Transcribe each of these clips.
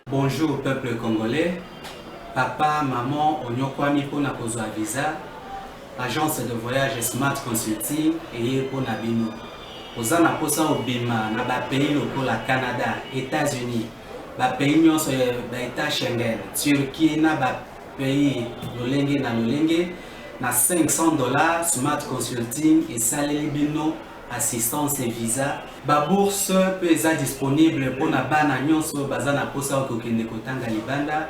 Bonjour peuple congolais, papa, maman, onyokwami pona kozwa visa, agence de voyage Smart Consulting et pour Nabino. Oza na posa obima na ba pays lokola Canada, États-Unis, ba pays nyonso ba état Schengen, Turquie na ba pays lolenge na lolenge na $500 Smart Consulting et saleli bino assistance et visa. Ba bourse peut être disponible pour na bana nyonso baza na posa okokende kotanga libanda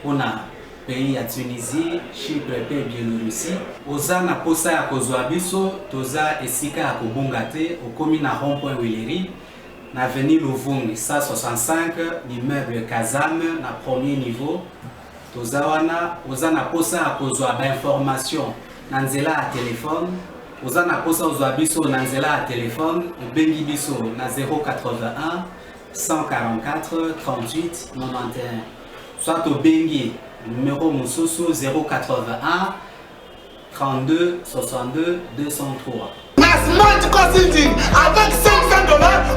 pour na pays ya Tunisie, Chypre et Biélorussie. Oza na posa ya kozwa biso toza esika ya kobunga te okomi na rond-point Willery na avenue Louvungi 165 l'immeuble Kazam na premier niveau. Toza wana oza na posa ya kozwa ba information na nzela ya telefone. Oza na posa ozwa biso na nzela ya telefone obengi biso na 081 144 38 91 soit obengi numéro mosusu 081 32 62 203. Smart Consulting avec $500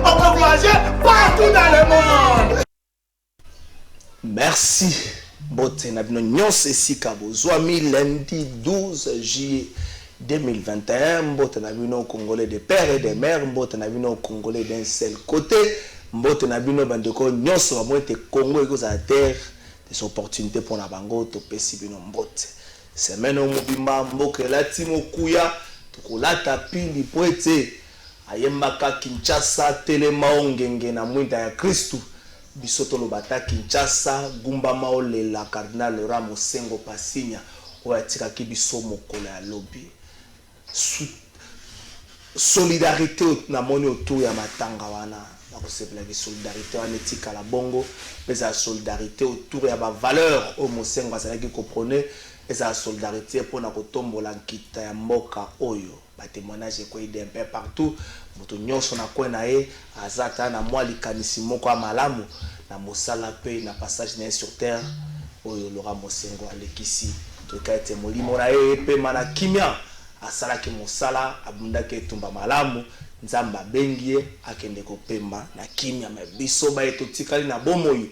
on peut voyager partout dans le monde. Merci. Bote na bino nyonso esika bozwami lundi 12 juillet 2021. Mbote na bino congolais de père et de mère, mbote na bino congolais d'un seul côté, mbote na bino bandeko nyonso bamoite Congo ekozala terre des opportunités pour la bango to pesi bino mbote. Semaine mobimba mboke lati mokuya tokolata pili poete ayembaka Kinshasa telema ongenge na mwinda ya Kristu bisoto lobata Kinshasa gumba maolela cardinal Laurent Mosengo Pasinya oyatika kibiso mokolo ya lobi solidarité na moni autour ya matanga wana na kosepela ki solidarité wana etika la bongo pesa solidarité autour ya ba valeur o Mosengo azalaki comprendre esa solidarité pour na kotombola nkita ya mboka oyo ba témoignage ko ide un peu partout moto nyonso na ko na ye azata na mwa likanisi moko ya malamu na mosala pe na passage na sur terre oyo Laurent Mosengo alekisi to kaite molimo na ye pe mana kimia asala ki mosala abundaki etumba malamu nzamba bengie akende kopemba na kimia mabiso ba etotikali na bomoi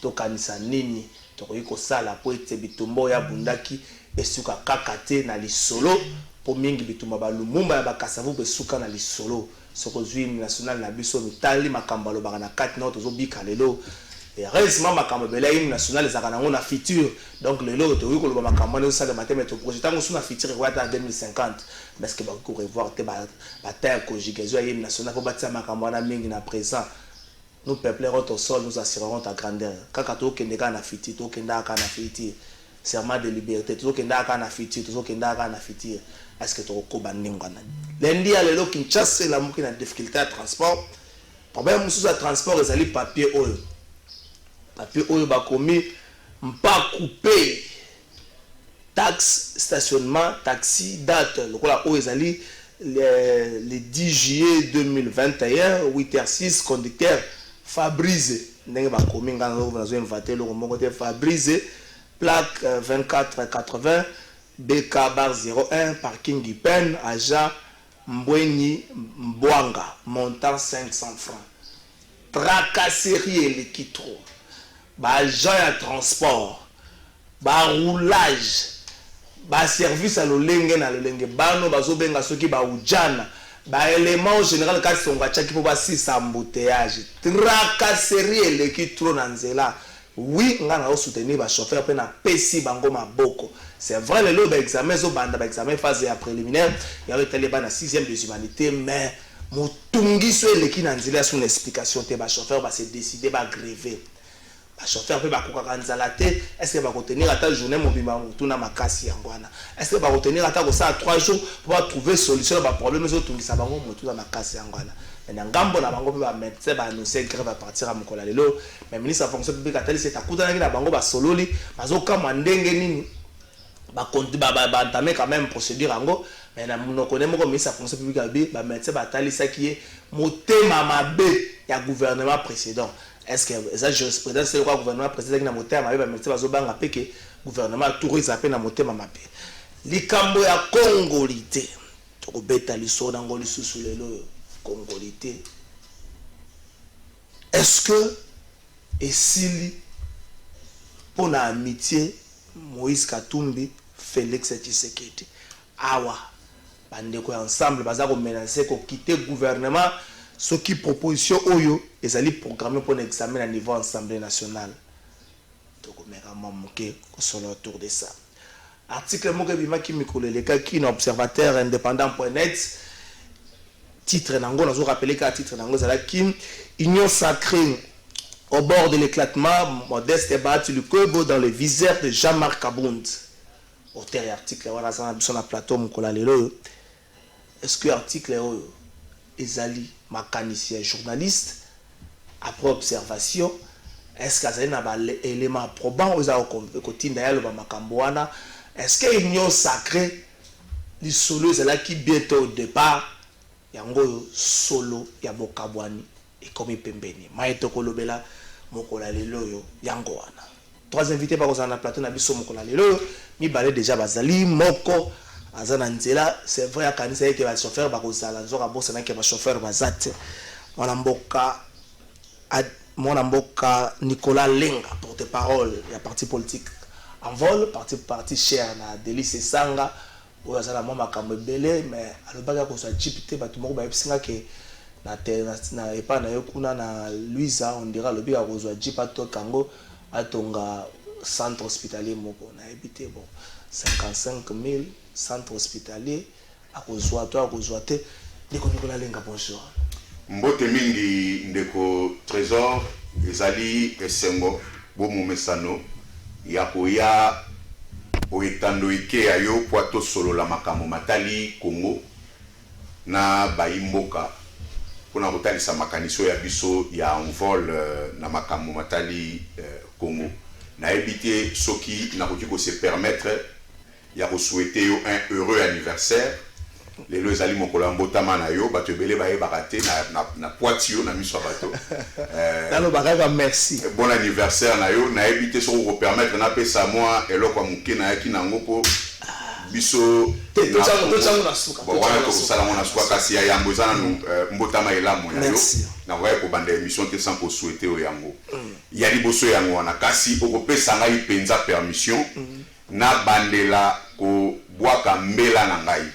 to kanisa nini tokoki kosala po ete bitumba ya bundaki esuka kaka te na lisolo po mingi bitumba balumumba ya bakasavu besuka na lisolo soko zwi national na biso mitali makambo alobaka na kati na tozobika lelo heureusement makambo bela hymne national ezaka nango na futur donc lelo tokoki koloba makambo wana osala mateme to projet tango suna futur ekwata en 2050 parce que bakoki revoir te bataille conjugaison ya hymne national po batia makambo wana mingi na présent. Nous peuplerons ton sol, nous assurerons ta grandeur. Kaka to kendeka na fiti, to kendaka na fiti. Serment de liberté, to kendaka na fiti, to kendaka na fiti. Est-ce que to ko baningana? Lundi à lelo Kinshasa la muki na difficulté à transport. Problème mususu à transport ezali papier oyo. Papier oyo bakomi mpa coupé. Taxe stationnement, taxi, date. Lokola oyo ezali le 10 juillet 2021, 8h06 conducteur Fabrice ndenge bakomi ngana nazo inviter lo moko te Fabrice plaque 2480 BK bar 01 parking du Pen agent Mbweni Mbwanga montant 500 francs. Tracasserie l'équitro ba agent ya transport ba roulage ba service à lolenge na lolenge bano bazobenga soki ba ujana ba élément général kasi songa chaki po ba sisa embouteillage tracasserie eleki trop na nzela. Oui ngana o soutenir ba chauffeur pe na pesi bango maboko. C'est vrai le lo ba examen zo banda ba examen phase ya préliminaire ya retele ba na 6e des humanités mais motungi so eleki na nzela sur l'explication te ba chauffeur ba se décider ba gréver. Ba chauffeur pe ba koka nzala te est-ce que ba retenir ata journée mobimba mutuna makasi yangwana est-ce que ba retenir ata ko ça 3 jours pour trouver solution ba problème zo tungisa bango mutuna makasi yangwana na ngambo na bango pe ba médecin ba annoncer grève à partir à mokola lelo mais ministre de la fonction publique atali c'est akuta na bango ba sololi bazo kama ndenge nini ba entamer quand même procédure ango mais na monoko ne moko ministre de la fonction publique abi ba médecin ba atali ça qui est motema mabe ya gouvernement précédent. Est-ce que ça jurisprudence c'est le gouvernement précédent qui na motema mabe ba médecin bazo banga pe que gouvernement tout ils appellent na motema mabe likambo ya Congolité tokobeta liso nango lisusu lelo Congolité est-ce que esili pour la amitié Moïse Katumbi Félix Tshisekedi awa bandeko ensemble baza ko menacer ko quitter gouvernement ce qui proposition oyo ezali programmé pour l'examen à niveau Assemblée nationale tokomeka mamuke ko solo autour de ça article moko bimaki mikolo leka ki na observateur indépendant.net titre nango nazo rappeler ka titre nango zala ki union sacrée au bord de l'éclatement, Modeste est battu le Kobo dans le viseur de Jean-Marc Abound. Auteur et article, voilà, ça sur la plateau, est-ce que l'article est ali mécanicien journaliste après observation, est-ce qu'il y a un élément probant aux Makamboana? Est-ce qu'il y a une union sacrée, les solos qui bientôt au départ, il y a un solo, il y a un Kabouani. Et comme il pembeni maître kolobela mokola lelo yo yango wana trois invités par na plateau na biso mokola lelo mi balé déjà bazali moko azana nzela c'est vrai akanisa yeke ba chauffeur ba kozala nzoka bosa na ke ba chauffeur bazate mwana mboka Nicolas Lenga porte-parole ya parti politique en vol parti cher na Délice Sanga ou azala mama kambele mais alobaka ko sa chipité ba tumoko ba episinga ke na epa na yokuna na Luisa on dira lobi a kozwa jipa to kango atonga centre hospitalier moko na habité bon 55 000 centre hospitalier a kozwa te ndeko Nicolas Lenga bonjour mbote mingi ndeko trésor ezali esengo bo momesano ya koya oetando ike ayo poato solo la makamo matali Congo na baimboka kuna kotalisa makaniso ya biso ya envol na makambo matali Congo na ebité soki na koki ko se permettre ya ko souhaiter yo un heureux anniversaire lelo ezali mokolo mbotama na yo bato ebele baye bakate na poitio na miso bato nalo bakaka merci bon anniversaire na yo na ebité so ko permettre na pesa moi eloko muke na yaki nango po biso to na suka bon wana to sala mona suka kasi ya yambo zana mbotama elamo ya yo na waya ko banda émission te sans ko souhaiter o yango ya liboso yango wana kasi oko pesa ngai penza permission na bandela ko bwaka mbela na ngai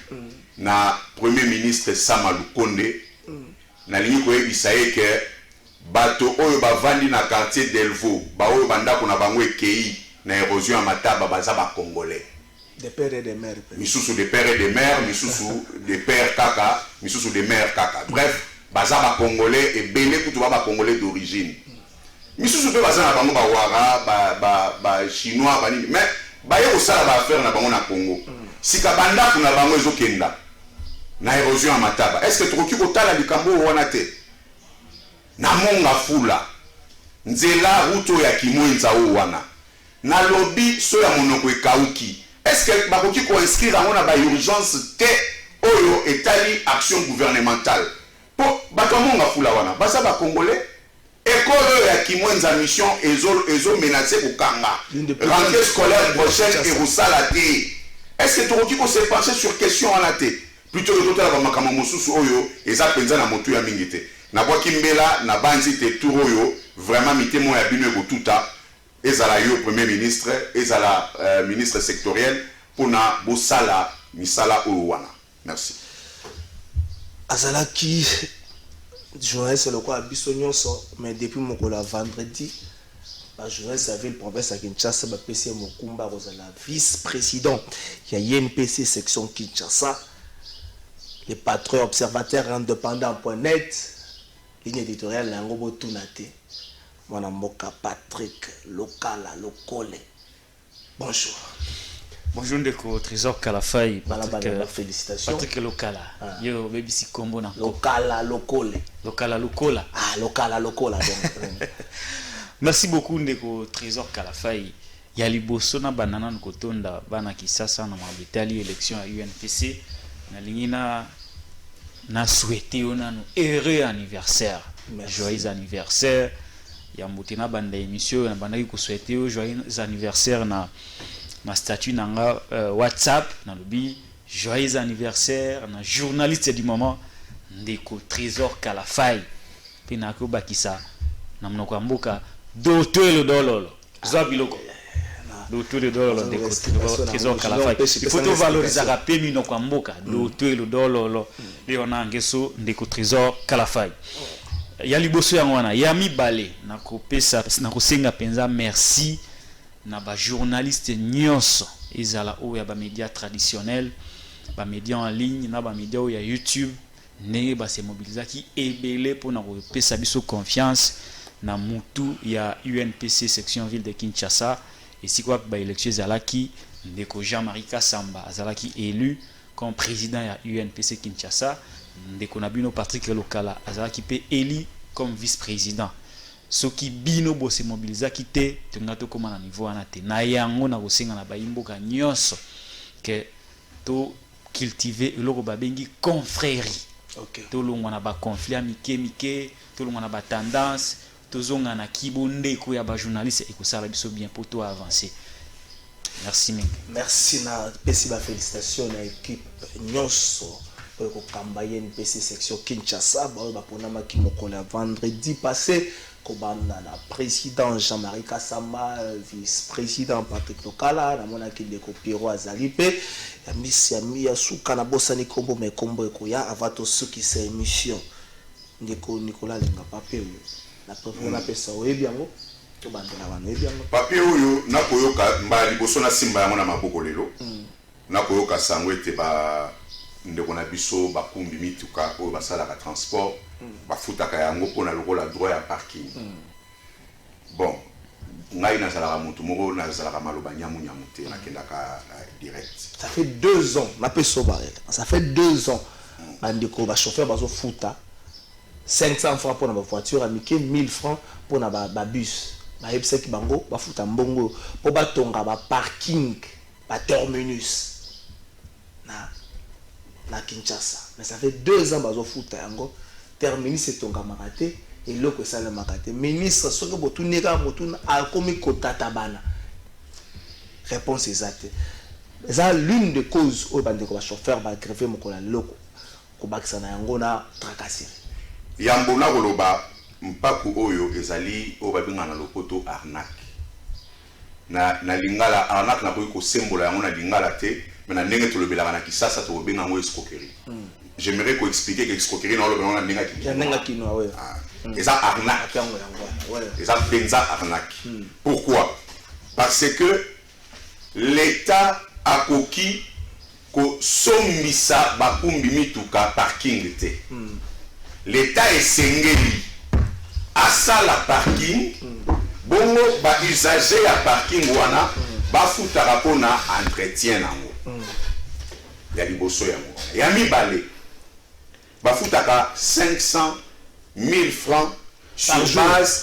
na premier ministre Sama Lukonde na lingi ko ebisa eke bato oyo bavandi na quartier Delvaux ba oyo bandako na bango ekei na érosion ya mataba baza ba congolais des pères et des mères misusu des pères et des mères misusu des pères kaka misusu des mères kaka bref baza ba congolais et belé kutu ba congolais d'origine misusu pe baza na bango ba wara ba chinois ba nini mais ba ye osala ba affaire na bango na Congo sika bandako na bango ezokenda na érosion ya mataba est-ce que tokoki kotala likambo wana te na monga fula nzela ruto ya kimwenza o wana na lobby so ya monoko ekauki est-ce que bakoki ko inscrire ngona ba urgence te oyo etali action gouvernementale po bato monga fula wana basa ba congolais école ya kimwenza mission ezo menacer kokanga rentrée scolaire prochaine et rusala te est-ce que tokoki ko se pencher sur question wana te plutôt que totala ba makambo mosusu oyo eza penza na motu ya mingi te na bwaki mbela na banzi te tour oyo vraiment mitemo ya bino ekotuta ezala yo premier ministre ezala ministre sectoriel pona bosala misala oyo wana merci azalaki journaliste le quoi biso nyonso mais depuis mokolo vendredi ba journaliste à ville province à Kinshasa ba PC Mokumba kozala vice-président ya INPC section Kinshasa les patrons observateurs indépendant.net ligne éditoriale nango botunate mwana mboka Patrick Lokala Lokole bonjour bonjour ndeko Trésor Kalafai Patrick félicitations Patrick Lokala yo bebisi kombo na Lokala Lokole Lokala Lokola Lokala Lokola donc merci beaucoup ndeko Trésor Kalafai ya liboso na banana nkotonda bana kisasa na mabitali élection à UNPC na lingina na souhaité onano heureux anniversaire joyeux anniversaire ya mbutina banda émission na banda ko souhaiter joyeux anniversaire na ma statut nanga WhatsApp na lobi joyeux anniversaire na journaliste du moment ndeko Trésor Kalafai pe na ko bakisa na mnoko mboka do twelo dololo za biloko do twelo dololo ndeko Trésor Kalafai il faut to valoriser ka pe minoko mboka do twelo dololo leona ngeso ndeko Trésor Kalafai ya liboso yango wana ya mibale na kopesa na kosenga penza merci na ba journaliste nyonso ezala o ya ba média traditionnel ba média en ligne na ba média ya YouTube ne ba se mobilisaki ebele pour na kopesa biso confiance na mutu ya UNPC section ville de Kinshasa et si quoi ba élection ezalaki ndeko Jean-Marie Kasamba azalaki élu comme président ya UNPC Kinshasa ndeko na bino Patrick Lokala azalaki pe élu comme vice-président soki bino bo se mobilisaki te tunga to koma na niveau wana te na yango na kosenga na bayimboka nyonso que to cultiver eloko babengi confrérie. OK. To longwa na ba conflit mike to longwa na ba tendance to zonga na kibonde ko ya ba journaliste et ko sala biso bien pour to avancer. Merci mingi. Merci na pesi ba félicitations na équipe nyonso pour ko kambaye NPC section Kinshasa ba pona maki mokola vendredi passé ko banda na président Jean-Marie Kasamba vice-président Patrick Lokala na mona ki ndeko Pierrot Azalipe ya misi ya mi ya suka na bosani kombo me kombo ekoya avato soki sa émission ndeko Nicolas Lenga papier na préféré na pesa oyebi yango to bandela bana oyebi yango papier oyo na koyoka mbali boso na simba yango na maboko lelo na koyoka sango ete ba ndeko na biso bakumbi mituka oyo basalaka transport bafutaka yango mpona lokola droit ya parking bon ngai nazalaka motu moko nazalaka maloba nyamu te nakendaka direct. Ça fait 2 ans na peso barel ça fait 2 ans bandeko ba chauffeur bazo futa 500 francs pour na voiture amike 1000 francs pour na ba bus ba yebseki bango ba futa mbongo po batonga ba parking ba terminus na Kinshasa mais ça fait 2 ans bazo futa yango terminus etonga makate et loko sala makate ministre soki botuneka motuna akomi kotata bana réponse exacte c'est l'une des causes au bandeko ba chauffeur ba grever mokola loko ko bakisa na yango na tracasserie yambo na koloba mpaku oyo ezali o babinga na lopoto arnaque na lingala arnaque na ko sembola yango na lingala te mais na ndenge tolobelaka na Kisasa to benga ngo escroquerie. J'aimerais qu'on explique que escroquerie na lobelaka na ndenge ki. Ya ndenge ki no ouais. Et ça arnaque. Et ça benza arnaque. Pourquoi? Parce que l'État a koki ko sombisa bakumbi mituka parking te. L'État est sengeli à la parking bongo ba usager ya parking wana ba futaka pona entretien nango ya liboso yango ya mibale ba futaka 500 000 francs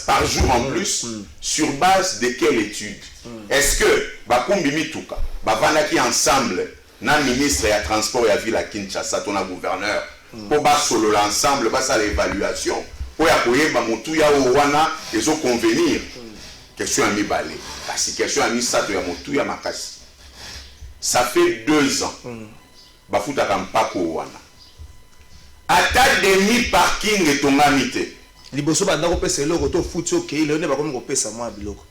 par jour en plus sur base de quelle étude? Est-ce que bakumbi mituka bavandaki ensemble na ministre ya transport ya ville à Kinshasa to na gouverneur pour ba solo l'ensemble ba ça l'évaluation pour ya koyeba mutu ya wana ezo convenir? Question à mibale parce que question à misato ya mutu ya makasi ça fait 2 ans bafutaka mpako wana ata demi parking etongami te liboso banda kopesa eloko to futi okei leo ne bakomi kopesa mwa biloko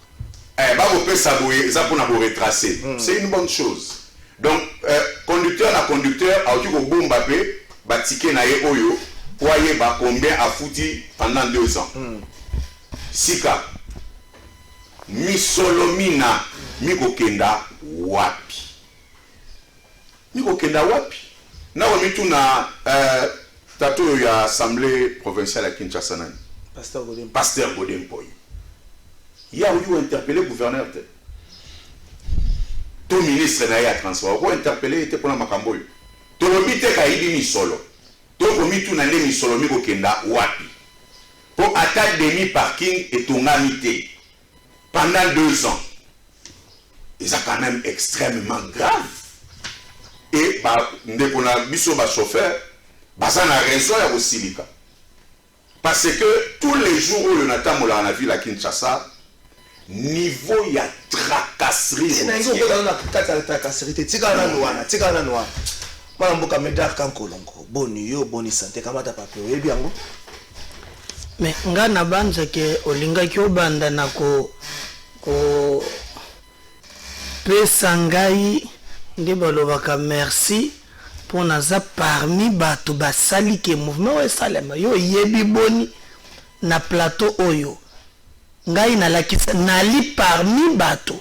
bakopesa boye eza mpona koretracer. C'est une bonne chose. Donc conducteur na conducteur aoki kobomba mpe batike na ye oyo po ayeba combien afuti pendant 2 ans. Sika misolomina mikokenda wapi na wamituna tato ya assemblée provinciale à Kinshasa nani Pasteur Godempoy ya ou interpellé gouverneur te to ministre na ya transport ko interpellé était pour na makambo yo to lobite ka ibi misolo to komituna nde misolo mikokenda wapi po attaque demi parking etongami te pendant 2 ans. Et ça quand même extrêmement grave. Et ndeko na biso ba chauffeur baza na raison ya kosilika. Parce que tous les jours où le natamola na ville à Kinshasa niveau ya tracasserie nangi okota na kati ya tracasserie te tika nanu wana mwana mboka Médard Kankolongo boni yo boni santé kamata pape oyebi yango mais nga na banza ke olingaki obanda na ko pesa ngai nde balobaka merci mpo naza parmi bato basali ke mouvement esalema yo yebi boni na plateau oyo ngai nalakisa nali parmi bato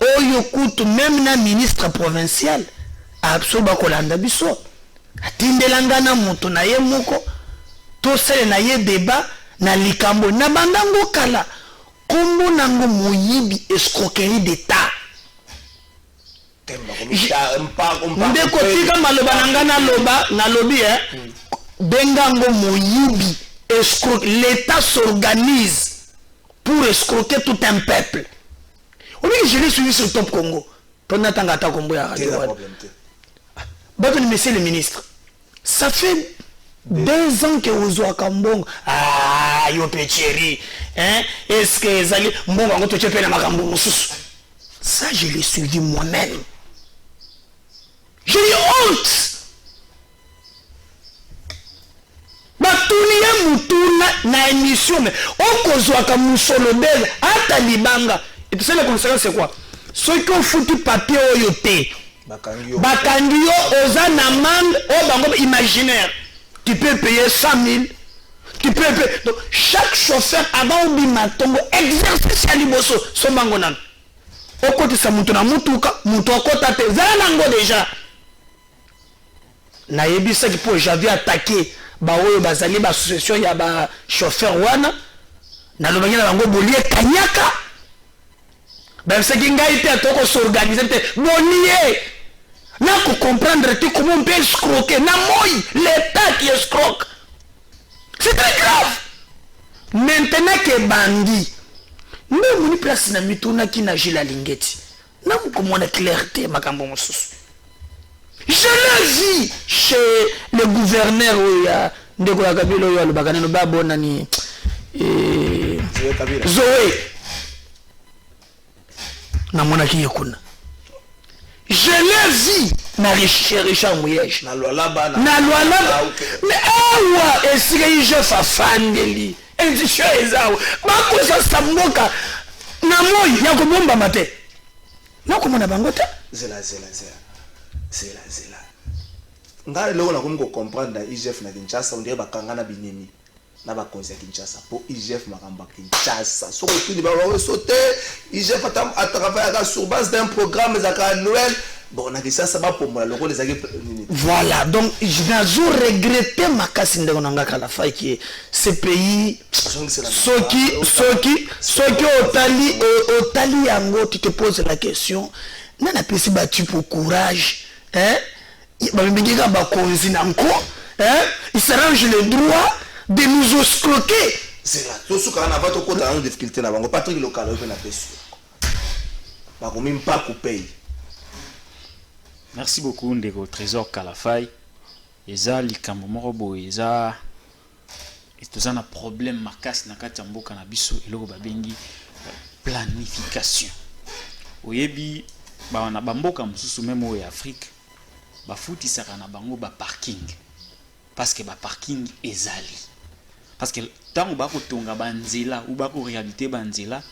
oyo kutu même na ministre provincial abso bakolanda biso atindelanga na moto na ye moko tosele na ye débat na likambo na bandango kala kombo nango moyibi escroquerie d'état ndeko tika maloba nanga nalobi bengango moyibi l'état s'organise pour escroquer tout un peuple. Oui, je l'ai suivi sur Top Congo. Pendant tant qu'à Combo à Radio. Monsieur le ministre, ça fait 2 ans que vous êtes à Kambong. Ah, yo péchéri. Hein? Est-ce que vous allez m'ont te tuer na Kambong? Ça, je l'ai suivi moi-même. J'ai eu honte. Batunia mutuna na émission mais okozwaka musolo belle ata libanga et tu sais les conséquences c'est quoi ceux qui ont foutu papier oyo te bakangi yo oza na amende o bango imaginaire tu peux payer 100 000 tu peux payer donc chaque chauffeur avant obima tongo exercice ya liboso so bango nan okotisa mutu na mutuka mutu akota te zala nango déjà na yebisaki po j'avais attaqué baoyo bazali ba association ya ba chauffeur wana na lobanya na bango bolie kanyaka ba seki ngai te atoko s'organiser te bolie na ko comprendre te comment on peut escroquer na moi l'état qui escroque c'est très grave maintenant que bandi même ni place na mituna ki na jila lingeti na mukomona clarté makambo mosusu. Je l'ai vu chez le gouverneur de Kabila ou le Baganeno Babonani Zoé. Namonaki Yekuna. Je l'ai vu na Richard Mouyej. Na Lualaba. Mais awa esiri je fa fandeli. Édition ezao. Bako sa samboka. Na moyi ya komomba mate. Na komona bangota. Zela. Nga lelo na komi ko comprendre na IGF na Kinshasa on dirait bakanga na binemi na bakonzi ya Kinshasa po IGF makamba Kinshasa so ko tuni ba sauter IGF à travers sur base d'un programme annuel bon na Kinshasa ba pomola loko les akip voilà donc je n'ai regretté makasi ndeko nanga kala fa ki ce pays soki otali yango tu te poses la question nana pesi battu pour courage hein. Il s'arrange le droit de nous escroquer. C'est là. Tout ce qu'on a pas trop de difficulté là. On Patrick local on a fait. Pas même pas coupé. Merci beaucoup Ndeko Trésor Kalafai. Eza likambo moko boye eza etozana problème makasi na kati ya mboka na biso eloko babengi planification. Oyebi ba na bamboka mususu même au Afrique. Bafuti sakana bango ba parking parce que ba parking ezali parce que tant ba ko tonga banzela ou ba ko réalité banzela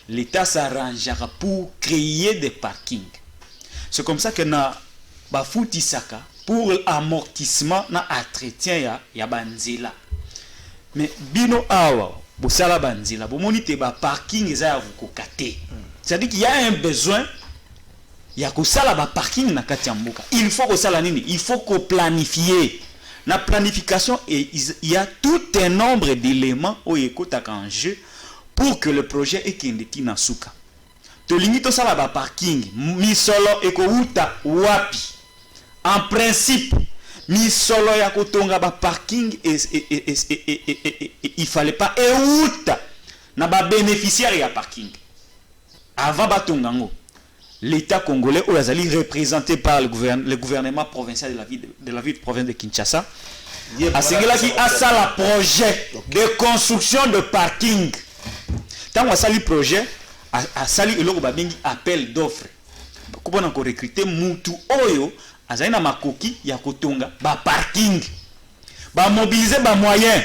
l'état s'arrangera pour créer des parkings. C'est comme ça que na bafuti saka pour amortissement na entretien ya banzela mais bino awa bo sala banzela bo monite ba parking eza ya kokate c'est-à-dire qu'il y a un besoin. Il y a que ça là parking na kati ya mboka. Il faut que ça la nini, il faut que planifier. La planification et il y a tout un nombre d'éléments au ekotaka en jeu pour que le projet ekendeti na suka. To limite ça là parking, misolo eko uta wapi. En principe, misolo ya kotonga ba parking il fallait pas euta na ba bénéficiaire ya parking. Avant batongango. L'État congolais ou Azali représenté par le gouvernement provincial de la ville de province de Kinshasa a là qui a ça le projet de construction de parking. Tant que ça le projet asali eloko babengi appel d'offre kopona ko recruter mutu oyo azali na makoki ya kotonga ba parking ba mobiliser ba moyen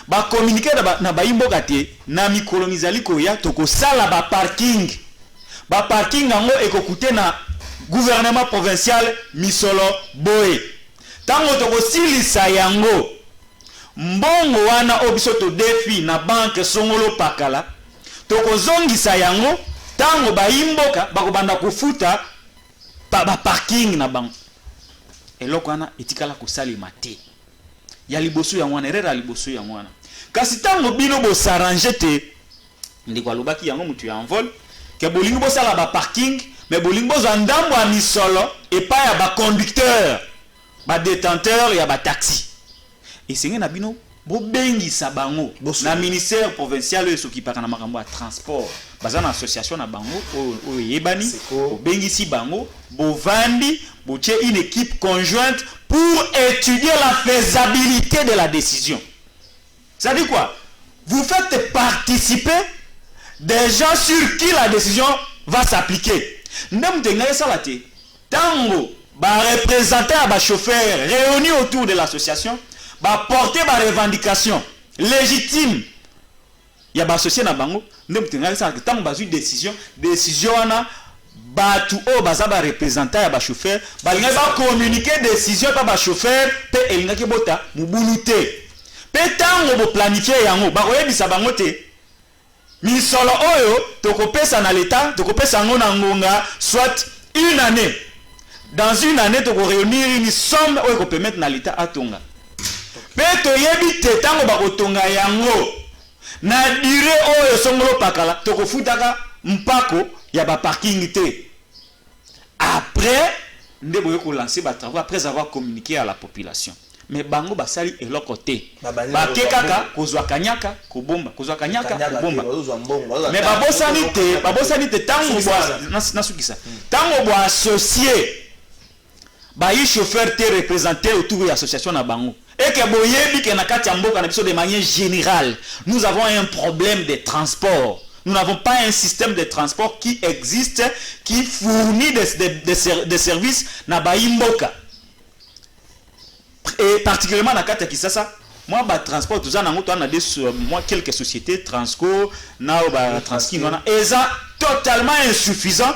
ba communiquer na ba imboka te na mikolo mizali koya tokosala ba parking yango ekokute na gouvernement provincial misolo boye tango tokosilisa yango mbongo wana obiso to defi na banque songolo pakala tokozongisa yango tango ba imboka bakobanda kofuta ba parking na bango eloko wana etikala kosalima te ya liboso ya mwana erera liboso ya mwana kasi tango bino bo s'arranger te ndiko alobaki yango mutu ya envol ke bolingo bo sala ba parking mais bolingo zo ndambo a misolo et pas ya ba conducteur ba détenteur ya ba taxi esengi na bino bo bengisa bango na ministère provincial e soki pakana makambo ya transport baza na association na bango o yebani bo bengisi bango bo vandi bo tie une équipe conjointe pour étudier la faisabilité de la décision. Ça dit quoi? Vous faites participer des gens sur qui la décision va s'appliquer. Ndem tenga salate tango ba représenter ba chauffeur réunis autour de l'association ba porter ba revendication légitime ya ba associé na bango ndem tenga salate tango ba une décision wana batu o baza ba représenter ya ba chauffeur balinga ba communiquer décision pa ba chauffeur pe elinga ke bota mubulute pe tango bo planifier yango ba oyebisa bango te misolo oyo tokopesa na l'état tokopesa ngo na ngonga soit une année dans une année toko réunir une somme oyo ko permettre na l'état atonga pe toyebi te tango ba kotonga yango na dire oyo songolo pakala tokofutaka mpako ya ba parking te après ndebo yoko lancer ba travaux après avoir communiqué à la population mais bango basali eloko te bakekaka kozwa kanyaka kobomba mais babosani te tango nasukisa tango bo associé ba yi chauffeur te représenter autour de l'association na bango et que boyebi ke na kati ya mboka na biso de manière générale nous avons un problème de transport. Nous n'avons pas un système de transport qui existe, qui fournit des services na baimboka. Et particulièrement dans Kata Kisasa, moi, bah, transport, tout ça, moi, quelques sociétés, Transco, Transki, et ça, totalement insuffisant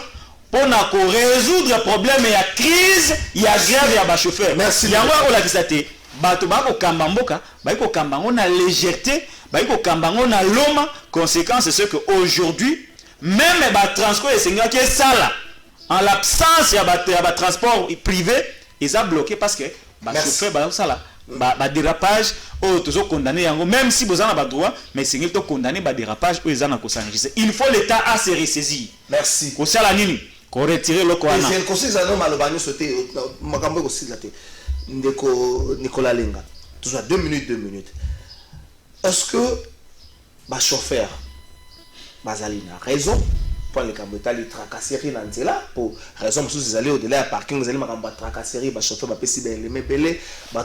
pour résoudre le problème. Il y a crise, il y a grève, il y a chauffeur. Merci. Il y a on a légèreté, on a l'homme. Conséquence, c'est qu'aujourd'hui, même les transports et c'est ça en l'absence de transport privé, ils ont bloqué parce que les chauffeurs, ça dérapage, ils ont condamné, même si vous avez droit, mais c'est qu'ils ont condamné le dérapage, ils ont s'enregistrer. Il faut l'État à se ressaisir. Merci. Pour ça, qu'on retire le Coran. C'est un conseil à l'homme à l'Obani sauté. Makambo aussi là. Nicolas Lenga. Tout ça, 2 minutes. Est-ce que le chauffeur Bazalina a raison pour les cambriolages, les tracasseries dans cela pour raison parce qu'ils allaient au-delà du parking, ils allaient me tracasseries, le chauffeur m'a payé les mébélés,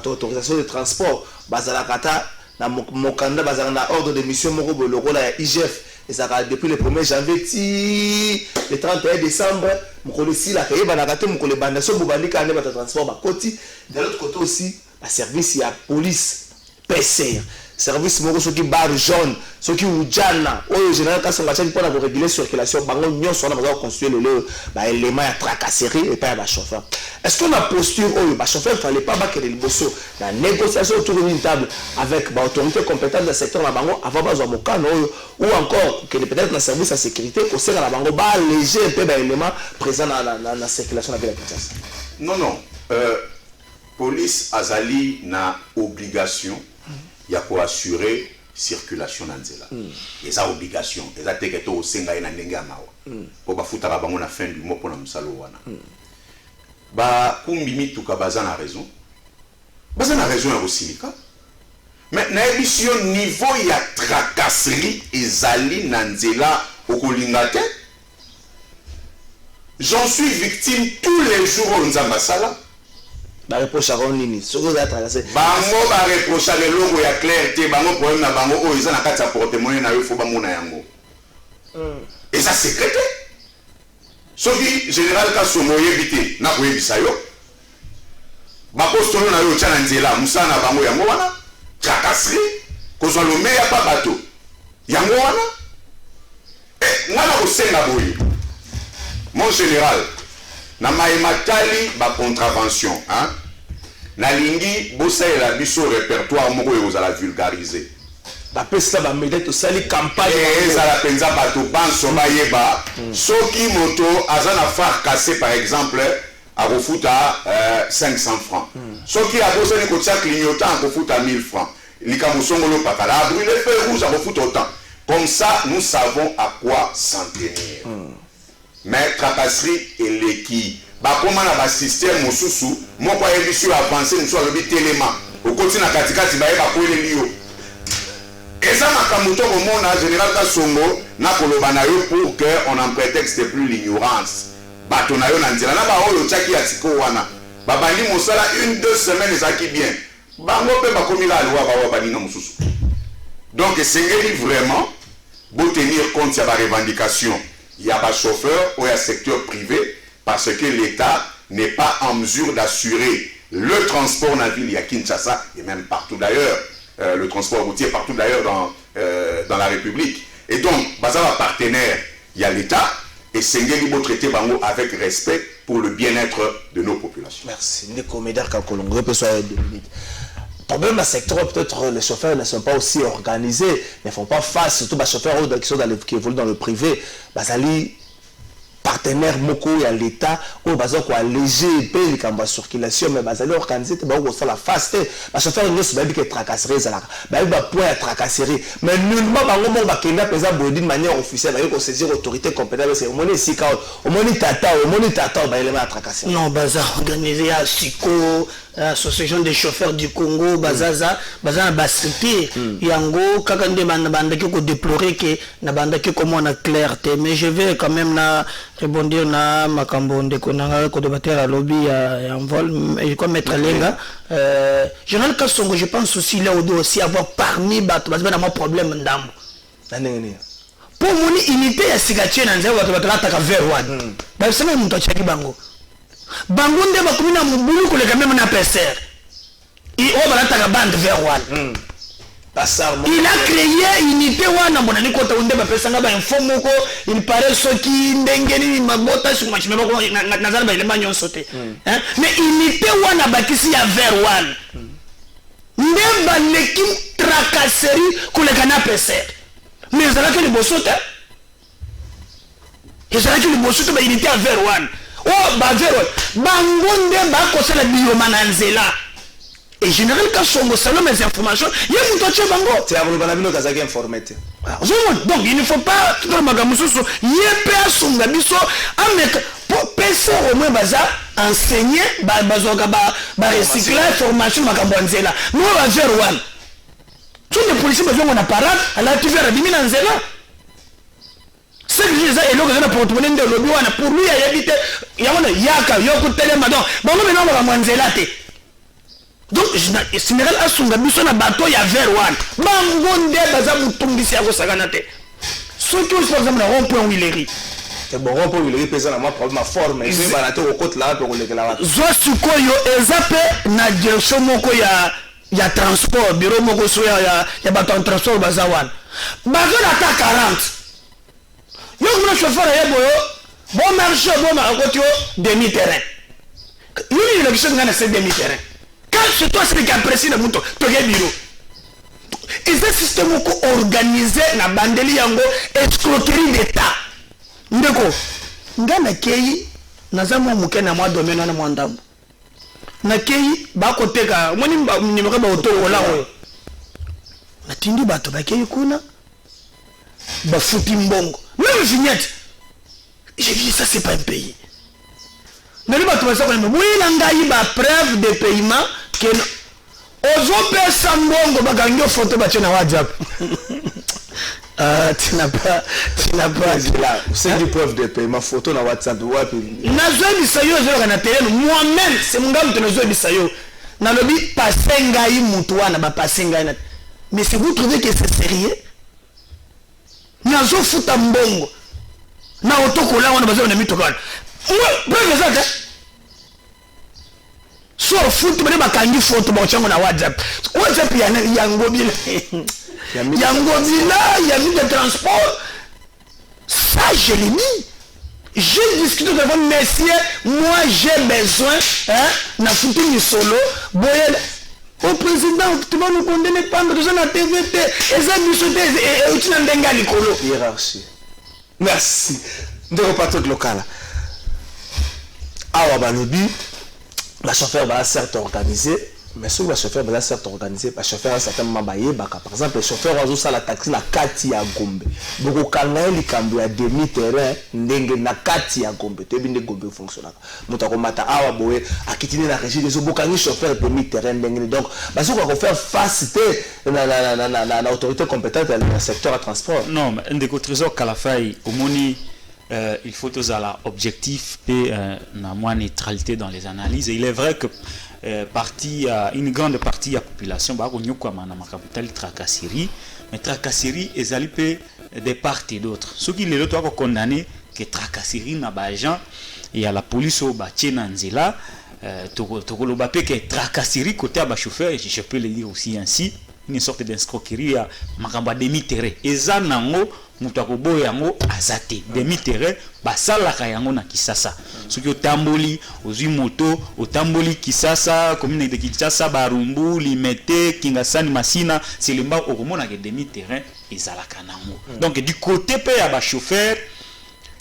autorisation de transport, Bazalakata, na mokanda bazalana ordre de mission moko le rôle à IGF et ça depuis le 1er janvier le 31 décembre mokolo si la kaye banakate mokolo bandaso bobandika ane bata transport ba koti de l'autre côté aussi la service ya police PCR service moko soki bar jaune soki ujana oyo général kasonga tchani pour réguler circulation bango nyonso na baza construire le ba élément ya tracasserie et pas ba chauffeur. Est-ce que la posture oyo ba chauffeur fallait pas ba que le bosso la négociation autour d'une table avec ba autorité compétente dans secteur na bango avant bazwa mokano oyo ou encore que peut-être na service à sécurité au sein na bango ba léger un peu ba élément présent na circulation na ville de Kinshasa. Non police azali na obligation il y a pour assurer circulation dans nzela et ça obligation et ça teke to senga ina ndenge amawa pour ba futa bango na fin du mois pour na musalo wana ba kumbimi tuka bazana raison ya kosilika mais na émission niveau ya tracasserie ezali na nzela okolinga te j'en suis victime tous les jours au Nzambasala. Ba reproche à nini soko za traverser bango ba reproche le logo ya clair te bango problème na bango o isa na kati ya porte-monnaie na yo fo ba mona yango et ça sécrété. Soki général Kasongo yebite na koyebisa yo. Bapostolo na yo tchana nzela musana bango yango wana. Tracasserie kozwa lo meya pa bato. Yango wana. Ngana kosenga boye. Mon général, na maïmatali ba contravention, hein? Na lingi bossa et la biso répertoire moko et la vulgariser. Ba pesa ba médaille to sali campagne et ça la penza ba to banso ba yeba. Soki moto azana phare cassé par exemple à refuta 500 francs. Soki a bossa ni ko tia clignotant ko futa 1000 francs. Likamosongolo pakala brûler feu rouge à refuta autant. Comme ça nous savons à quoi s'en tenir. Mais tracasserie et l'équipe. Bah comment on a un système mosusu, moi quoi émission avancée, nous sommes le téléma. Au côté na katika tibaye ba koile lio. Et ça makamuto au monde en général Kasongo na kolobana yo pour que on en prétexte plus l'ignorance. Ba tonayo na nzela na ba oyo chaki atiko wana. Ba bandi mosala 1-2 semaines ezaki bien. Bango pe ba komi la loi ba wa bani na mosusu. Donc c'est vraiment beau tenir compte de la revendication. Il y a des chauffeurs ou il y a secteur privé parce que l'État n'est pas en mesure d'assurer le transport dans la ville à Kinshasa et même partout d'ailleurs, le transport routier partout d'ailleurs dans la République. Et donc, bazar partenaire, il y a l'État et Sengeli doit traiter Bango avec respect pour le bien-être de nos populations. Merci. Ndeko Médard Kakolongo, peut soit 2 minutes. Problème dans le secteur, peut-être les chauffeurs ne sont pas aussi organisés, ne font pas face, surtout les chauffeurs qui évoluent dans le privé. Bazali partenaire moko à l'État, ou bazali quoi léger, paye les circulation, mais bazali organisé, ça la face. Les chauffeurs ne sont pas que tracasserie, ça la, bah point à tracasserie. Mais nullement bango mon bakenda pesa d'une manière officielle, bah saisir autorité compétente, c'est au moins ici quand au moins tata, bah il est à tracasser. Non, bazar organisé à Siko. Association des chauffeurs du Congo, Bazaza, Bazaza Basriti, Yango, Kakande Banda qui déplorer que na banda qui comment on a clarté, mais je vais quand même na rebondir na Makambo de Konanga ko débattre à lobby en vol et comme mettre lenga Général Kasongo, je pense aussi là où doit aussi avoir parmi bato parce que dans mon problème ndambo. Pour mon unité ya sigatier na nzela bato bataka vers one. Ba sema mtu achaki bango. Bangunde bakumina mubulu koleka même na PCR. Il a bande vers one. Il a créé unité wana mbona ni kota unde ba pesa ngaba informo ko il paraît ce qui ndengeni mabota sur machine ba nazala ba ilema nyonso te. Hein? Mais unité wana bakisi ya vers one. Ndemba l'équipe tracasserie koleka na PCR. Mais ça que le bosote. Et ça que le bosote ba unité à vers one. Oh, Bavero, Bangonde, Bakosala Biomananzela. Et général Kasongo, selon mes informations, il y a un touché Bango. C'est à vous de Kazaki informé. Donc, il ne faut pas tout le monde il y a personne qui pour PC au moins enseigner, recycler, formation, Makabonzela. Nous, on va faire one. Tous les policiers besoin d'un appareil, à la TV, à la Biminanzela. Ce que je disais, et là, pour tout le monde, pour lui, il a habité, il y a un yaka, il y a un coup de télémadon. Bon, nous, maintenant, on va manger là. Donc, le général Asunga, nous sommes à bateau, il y a vers one. Bangonde, bazam, tombisi, à Rosaganate. Ceux qui ont, par exemple, un rond-point où il est ri. C'est bon, rond-point où il est ri, pesant à moi, problème à forme, mais il va au côté là, pour le là. Zosukoyo, Ezape, na direction, moko, il y a transport, bureau, moko, il y a bateau en transport, bazawan. Bateau, l'attaque 40. Yo le chauffeur est bon marché bon marché demi-terrain. Il a besoin de demi-terrain. Quand c'est toi c'est qui apprécie le mouton, tu as bureau. Et ce système organisé na bandeli yango escroquerie d'État. Ndeko, ngana kei nazamu muke na mwa domaine na mwandambo. Na kei ba koteka moni numéro ba auto ola oyo. Na tindi bato ba kei kuna ba futi mbongo. Même vignette. J'ai dit ça c'est pas un pays. Ne lui pas trouver ça comme oui l'angaï ba preuve de paiement que ozope sambongo bagangyo photo ba tena WhatsApp. Tu n'as pas là, c'est du preuve de paiement photo na WhatsApp wapi. Nazo bisayo zo na télé moi-même c'est mon gars nazo bisayo. Na lobi pasengai mutu wana ba pasengai na. Mais si vous trouvez que c'est sérieux nazo futa mbongo na otokola wana baza na mitoka wana preuve eza te so foot bane bakangi photo bachango na WhatsApp yango bila ya mis de transport ça je l'ai mis. J'ai discuté avec messieurs, moi j'ai besoin, na foutu ni solo, boyel. Au président, tu vas nous condamner pendant deux ans à TVT, et ça nous sauter, et tu n'as pas l'écolo. Hiérarchie. Merci. De repartir de local. Awa balobi, la chauffeur va certes organisé, mais si le chauffeur va certes organisé, le chauffeur a certainement baillé, par exemple, le chauffeur a aussi la taxi na kati à Gombe. Donc, quand il y a demi-terrain, na kati à Gombe, tu es bien Gombe fonctionne. Nous avons mata awa boé, à quitter la régie des obokani chauffeur demi-terrain. Donc, parce qu'on va faire face à l'autorité compétente dans le secteur de transport. Non, mais un des trésors Kalafai, au moni. Il faut tous à l'objectif et la moins neutralité dans les analyses. Et il est vrai que une grande partie de la population va capital tracasserie, mais tracasserie est alliée de part et d'autre. Ce qui est doivent condamner que tracasserie n'a pas agent et à la police au bâti nanzela tokolobape que tracasserie côté à chauffeur, je peux le dire aussi ainsi, une sorte d'escroquerie à makamba demi-terrain. Et ça nango mutakobo yango azate demi-terrain basalaka yango na Kisasa. Soki otamboli ozwi moto otamboli Kisasa commune de Kinshasa Barumbu Limete Kingasani Masina Selemba okomona ke demi-terrain ezalaka nango. Donc du côté pe ya ba chauffeur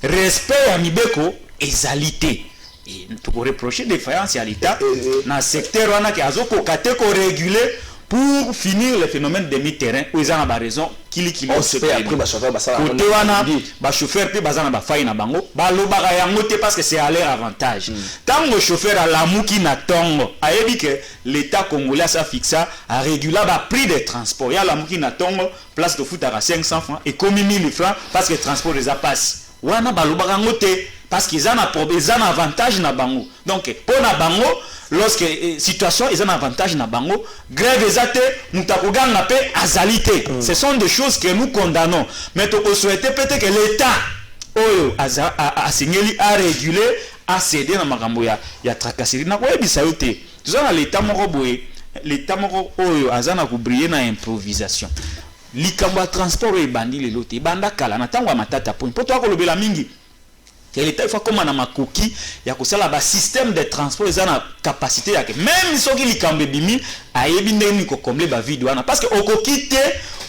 respect ya mibeko ezalité. Et tu peux reprocher défaillance à l'État dans le secteur wana ki azoko kate ko réguler pour finir le phénomène de mi-terrain où ils ont raison qu'il se fait après côté wana ba chauffeur pe bazana ba faille na bango ba lobaka yango te parce que c'est à leur avantage tant le chauffeur a lamuki na tongo ayebi que l'état congolais ça fixa a réguler ba prix de transport ya lamuki na tongo place de foot à 500 francs et comme 1000 francs parce que transport les a passe wana ba lobaka yango te parce qu'ils ont un avantage na bango donc pour na bango lorsque situation ils ont un avantage na bango grève ezate mutakoganga pe azalité ce sont des choses que nous condamnons mais to souhaiter peut-être que l'état oyo a signalé a réguler a céder na makambo ya tracasserie na koyebisa yo te tozana l'état moko boye l'état moko oyo azana ko briller na improvisation likambo ya transport e bandi lelo te banda kala na tango matata point poto akolobela mingi l'État il faut comme na makoki ya kosala ba système de transport ils ont la capacité ya même soki likambe bimi ayebi ndeni ko combler ba vide wana parce que okoki te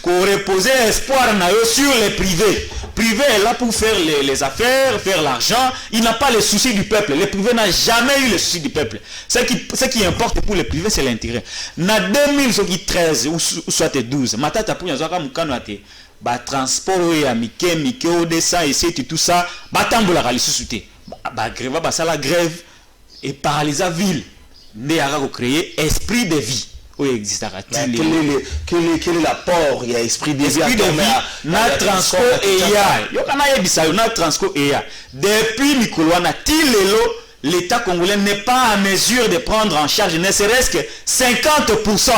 ko reposer espoir na yo sur les privés. Privé est là pour faire les affaires, faire l'argent. Il n'a pas le souci du peuple. Le privé n'a jamais eu le souci du peuple. Ce qui importe pour les privés, c'est l'intérêt. Na 2013 ou soit 12, matata pour yazaka mukano ate ba transport ya mike odessa et c'est tout ça ba tambola ka lisusu te. Ba grève ba sala grève et paralyser ville. Ne yaka ko créer esprit de vie. Quel est l'apport? Il y a esprit de vie na transport et na transport et depuis Mikoloana Tilelo l'État congolais n'est pas en mesure de prendre en charge ne serait-ce que 50%.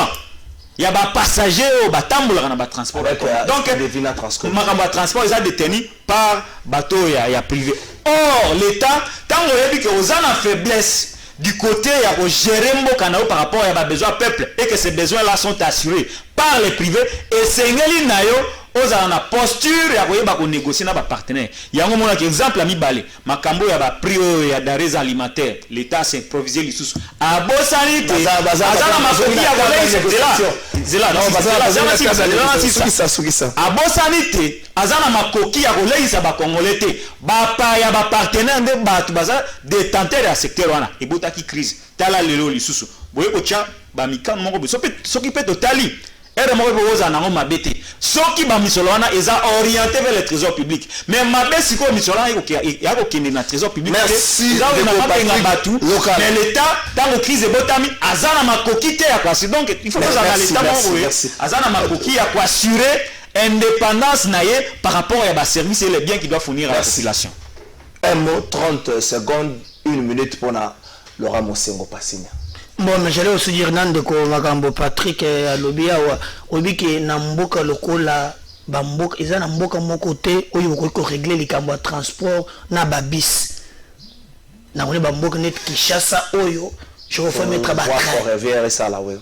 Il y a des passagers au batambola dans le transport. Donc le transport est détenu par bateau et privé. Or l'État tant que vous avez une faiblesse du côté il y a gérer par rapport à besoin peuple et que ces besoins là sont assurés par les privés et c'est ngeli nayo oza na posture ya koyeba ko négocier na ba partenaire yango mona exemple ami balé makambo ya ba prix ya denrées alimentaires l'état s'est improvisé lisusu a bosani te bazana makoki ya a bosani te azana makoki ya koleisa ba congolais te ba pa ya ba partenaire nde batu baza détenteur ya secteur wana ebotaki crise tala lelo lisusu boye ko tia ba mikano moko soki pe totali et moi je nango mabete soki ba misolana eza orienté vers le trésor public mais mabe siko misolana ya ko kende na trésor public merci mais l'état dans le crise botami azana makoki te ya kwasi donc il faut que l'état azana makoki ya assurer indépendance naie par rapport à ba service et les biens qu'il doit fournir à la population. Un mot 30 secondes 1 minute pour Laura Mosengo Passina. Bon, mais j'allais aussi dire Nande ko makambo Patrick Alobia ou Obiki na mboka lokola bamboka eza na mboka moko te oyo ko régler likambo ya transport na babis na on bamboka net Kinshasa oyo je refais mettre ba ferroviaire ça là ouais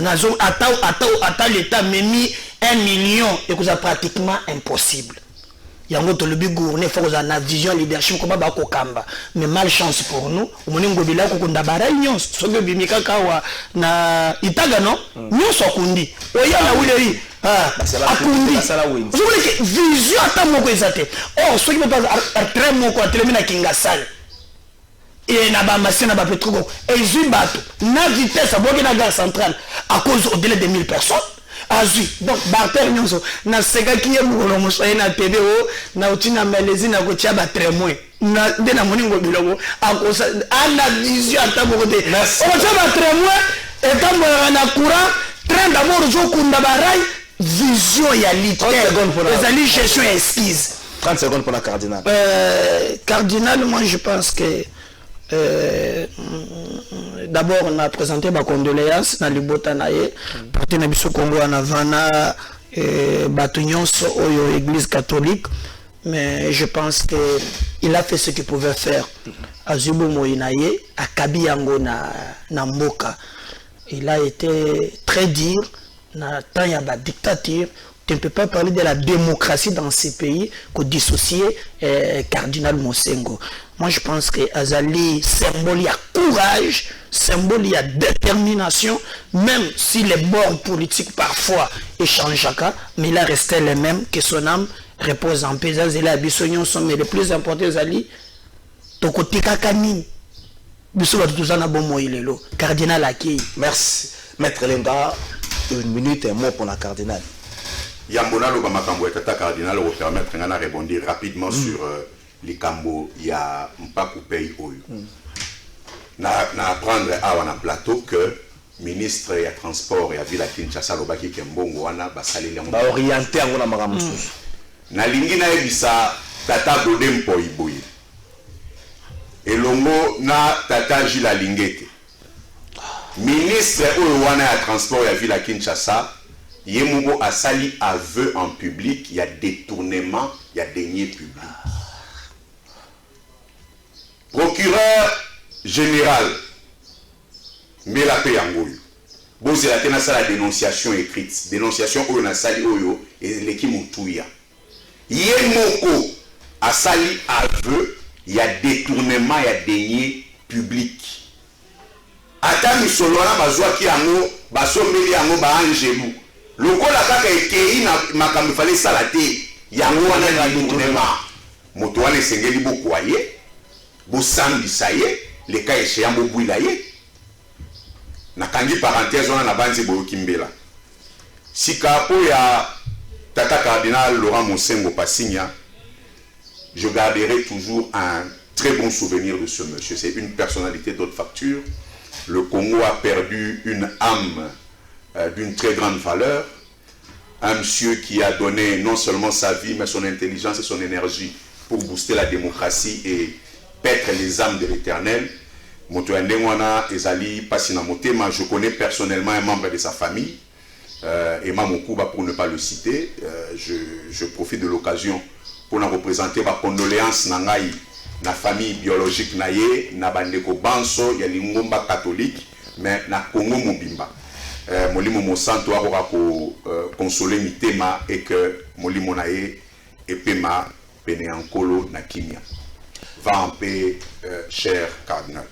nazo ata l'état memi 1 million et que ça pratiquement impossible yango to le but gouverner faut que na vision leadership comme ba ko kamba mais malchance pour nous omoni ngobila ko kunda bara nyons sobe bimika kawa na itaga no nyons okundi oya na uleri akundi je voulais que vision ata moko ezate or ceux qui me pas très moko atelemi na kingasal et na ba masina ba petroko et zibato na vitesse aboki na gare centrale à cause au délai de 1000 personnes azui donc barter nyonso na seka ki ye mukolo mosoye na tebe o na utina melezi na kotia ba témoin na de na moningo biloko akosa ana vision ata moko te o tia ba témoin et comme na courant train d'abord zo kunda barai vision ya litère les ali gestion esquisse 30 secondes pour la cardinal cardinal moi je pense que d'abord on a présenté ma condoléance na libota na ye parti na biso Congo en avana bato nyonso oyo église catholique mais je pense que il a fait ce qu'il pouvait faire azubo moinaye akabi yango na mboka il a été très dur na temps ya ba dictature. Tu ne peux pas parler de la démocratie dans ces pays que dissocier Cardinal Mosengo. Moi, je pense que Azali, symbole, il y a courage, symbole, il y a détermination, même si les bords politiques parfois échangent, mais il a resté les mêmes, que son âme repose en paix. Azali, Abissonion sont mais les plus importants, Azali, Tokotika Kanin, Bissou Touzana Bomo Ilelo, Cardinal Aki. Merci. Maître Lenga, 1 minute et un mot pour la cardinal. Yambona lo makambo ya tata cardinal va permettre ngana rebondir rapidement sur les cambo ya mpaku pays oyo. Na apprendre à un plateau que ministre ya transport ya ville Kinshasa lobaki kembongo wana basaleli ngo ba orienter ngona makambo susu. Na lingi na ebisa tata Godem Poiboye. Elongo na tata Gila Lingete. Ministre oyo wana ya transport ya ville Kinshasa Yemubo a sali aveu en public, il y a détournement, il y a deniers publics. Procureur général, mais la paix en goyo. Bon, c'est la dénonciation écrite. Dénonciation oyo na sali oyo et l'équipe Moutouya. Yemoko a sali aveu, il y a détournement, il y a deniers publics. Ata misolona bazwa ki yango, basombeli yango ba angelou. Le coup la kaka ekei na makambo fallait salater yango wana na détournement moto wana sengeli beaucoup aye bo samedi ça y est les cas échéant bo bouila ye na kangi parenthèse wana na banzi bo kimbela sika po ya tata cardinal Laurent Mosengo Passigna je garderai toujours un très bon souvenir de ce monsieur. C'est une personnalité d'autre facture. Le Congo a perdu une âme d'une très grande valeur, un monsieur qui a donné non seulement sa vie mais son intelligence et son énergie pour booster la démocratie et paître les âmes de l'éternel. Je connais personnellement un membre de sa famille, Emma Mokuba pour ne pas le citer. Je profite de l'occasion pour nous représenter ma condoléance na famille biologique naye na bandeko banso ya lingomba catholique mais na Congo mobimba. Molimo Monsanto a consolé mitema et que Molimo nae epema peneankolo na kimia. Va en paix, cher cardinal.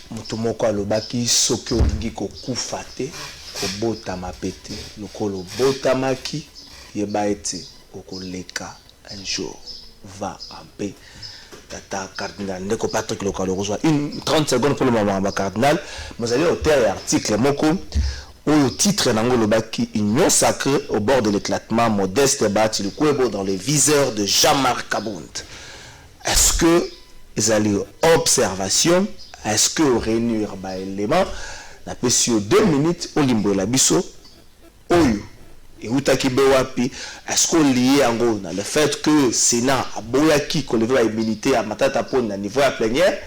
Mutumoko alobaki soki olingi kokufa te kobotama pete lokolo botamaki yeba ete okoleka un jour. Va en paix. Tata cardinal ndeko Patrick Lokalo reçoit 30 secondes pour le moment cardinal. Vous allez au terre article moko où le titre nango lobaki union sacrée au bord de l'éclatement modeste bâti le Kwebo dans les viseurs de Jean-Marc Kabound. Est-ce que les allez observation, est-ce que réunir ba élément na pesio 2 minutes au limbo la biso oyo et utaki bewapi est-ce qu'on lié en gros le fait que Sénat a boyaki qu'on lever la immunité à matata pon na niveau à plénière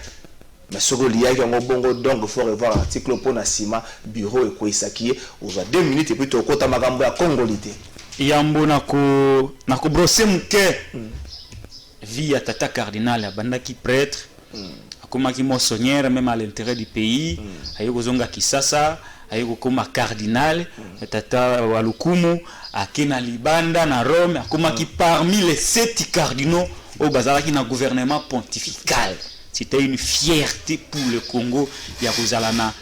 mais ce qu'on lié en bongo donc il faut revoir l'article pour na sima bureau et koisaki aux 2 minutes et puis to kota makambo ya congolité. yambo nako brosser muke vie ya tata cardinal abandaki prêtre akomaki monseigneur même à l'intérêt du pays ayeko zonga Kisasa ayeko koma cardinal tata walukumu akena libanda na Rome akomaki parmi les 7 cardinaux au bazalaki na gouvernement pontifical. C'était une fierté pour le Congo ya kozalana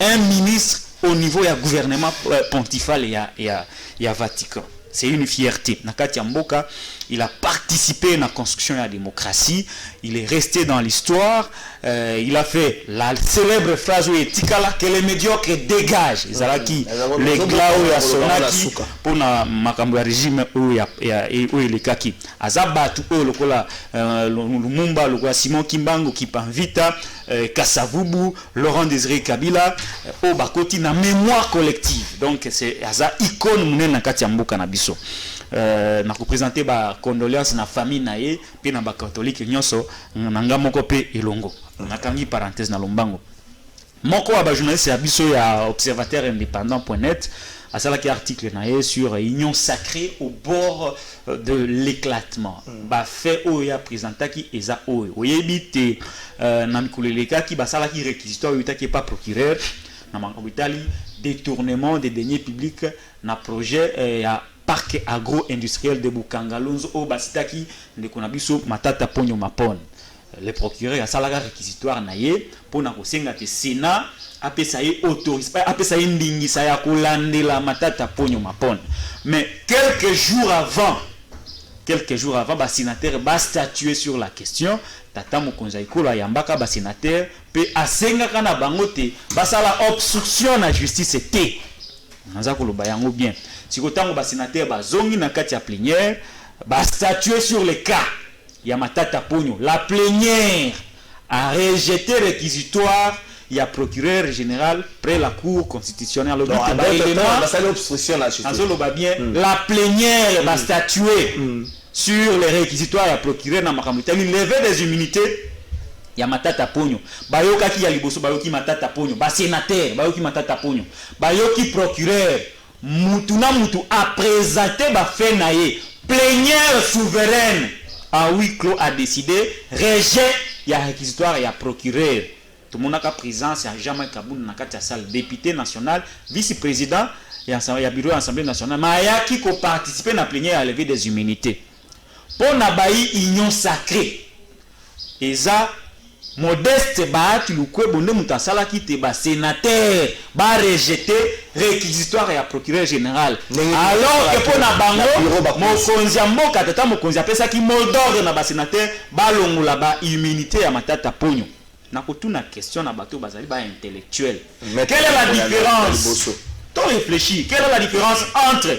un ministre au niveau du gouvernement pontifical et à Vatican. C'est une fierté. Nakati Mboka, il a participé à la construction de la démocratie. Il est resté dans l'histoire. Il a fait la célèbre phrase où Tikala que les médiocres dégagent. Zalaki les glao ya sonaki pour na makambo ya régime où il est kaki. Azabatu o lokola Lumumba lokola Simon Kimbangu Kipanvita Kasavubu Laurent Désiré Kabila au bakoti na mémoire collective. Donc c'est aza icône munene nakati Mboka na biso. Na représenter ba condoléances na famille nae pe na ba catholique nyonso nanga moko pe elongo nakangi parenthèse na lombango moko wa ba journaliste ya biso ya observateur indépendant.net asalaki article nae sur union sacrée au bord de l'éclatement ba fait oya présentaki eza oyo oyebite na mikuleleka ki basalaki réquisitoire yutaki pas procureur na makobitali détournement des deniers publics na projet ya parc agro-industriel de Bukangalonzo au Basitaki de Konabiso Matata Ponyo Mapon. Le procureur a salaga réquisitoire naye pour na kosenga te Sénat apesa ye autorise pas apesa ye ndingisa ya kolandela Matata Ponyo Mapon. Mais quelques jours avant ba sénateur ba statuer sur la question tata mokonza ikolo yambaka ba sénateur pe asenga kana bangote basala obstruction na justice te. Naza koloba yango bien. Si kotango ba sénateur ba zongi na kati ya plénière ba statuer sur le cas ya Matata Ponyo. La plénière a rejeté réquisitoire ya procureur général près la cour constitutionnelle. Donc l'obstruction la justice. La plénière va statuer sur les réquisitoires ya procureur na makamutali lever des immunités ya Matata Ponyo. Bayoka ki ya liboso bayoki Matata Ponyo. Ba sénateur bayoki Matata Ponyo. Bayoki procureur mutu na mutu a présenté ba fait naie. Plénière souveraine à huis clos a décidé rejet ya réquisitoire ya procureur. Tout le monde a présence ya Jean-Marc Kaboun na kati ya salle député national, vice-président ya bureau de l'Assemblée nationale. Mayaki ko participer na plénière à lever des immunités. Pour na bayi union sacrée. Eza Modeste Bahati Lukwebo nde mutasala ki te ba sénateur ba rejeter réquisitoire ya procureur général. Alors que pour na bango mokonzi ya mboka tata mokonzi apesa ki mot d'ordre na ba sénateur ba longola ba immunité ya Matata Ponyo. Na kotuna question na bato bazali ba intellectuel. Quelle est la différence? T'on réfléchit, quelle est la différence entre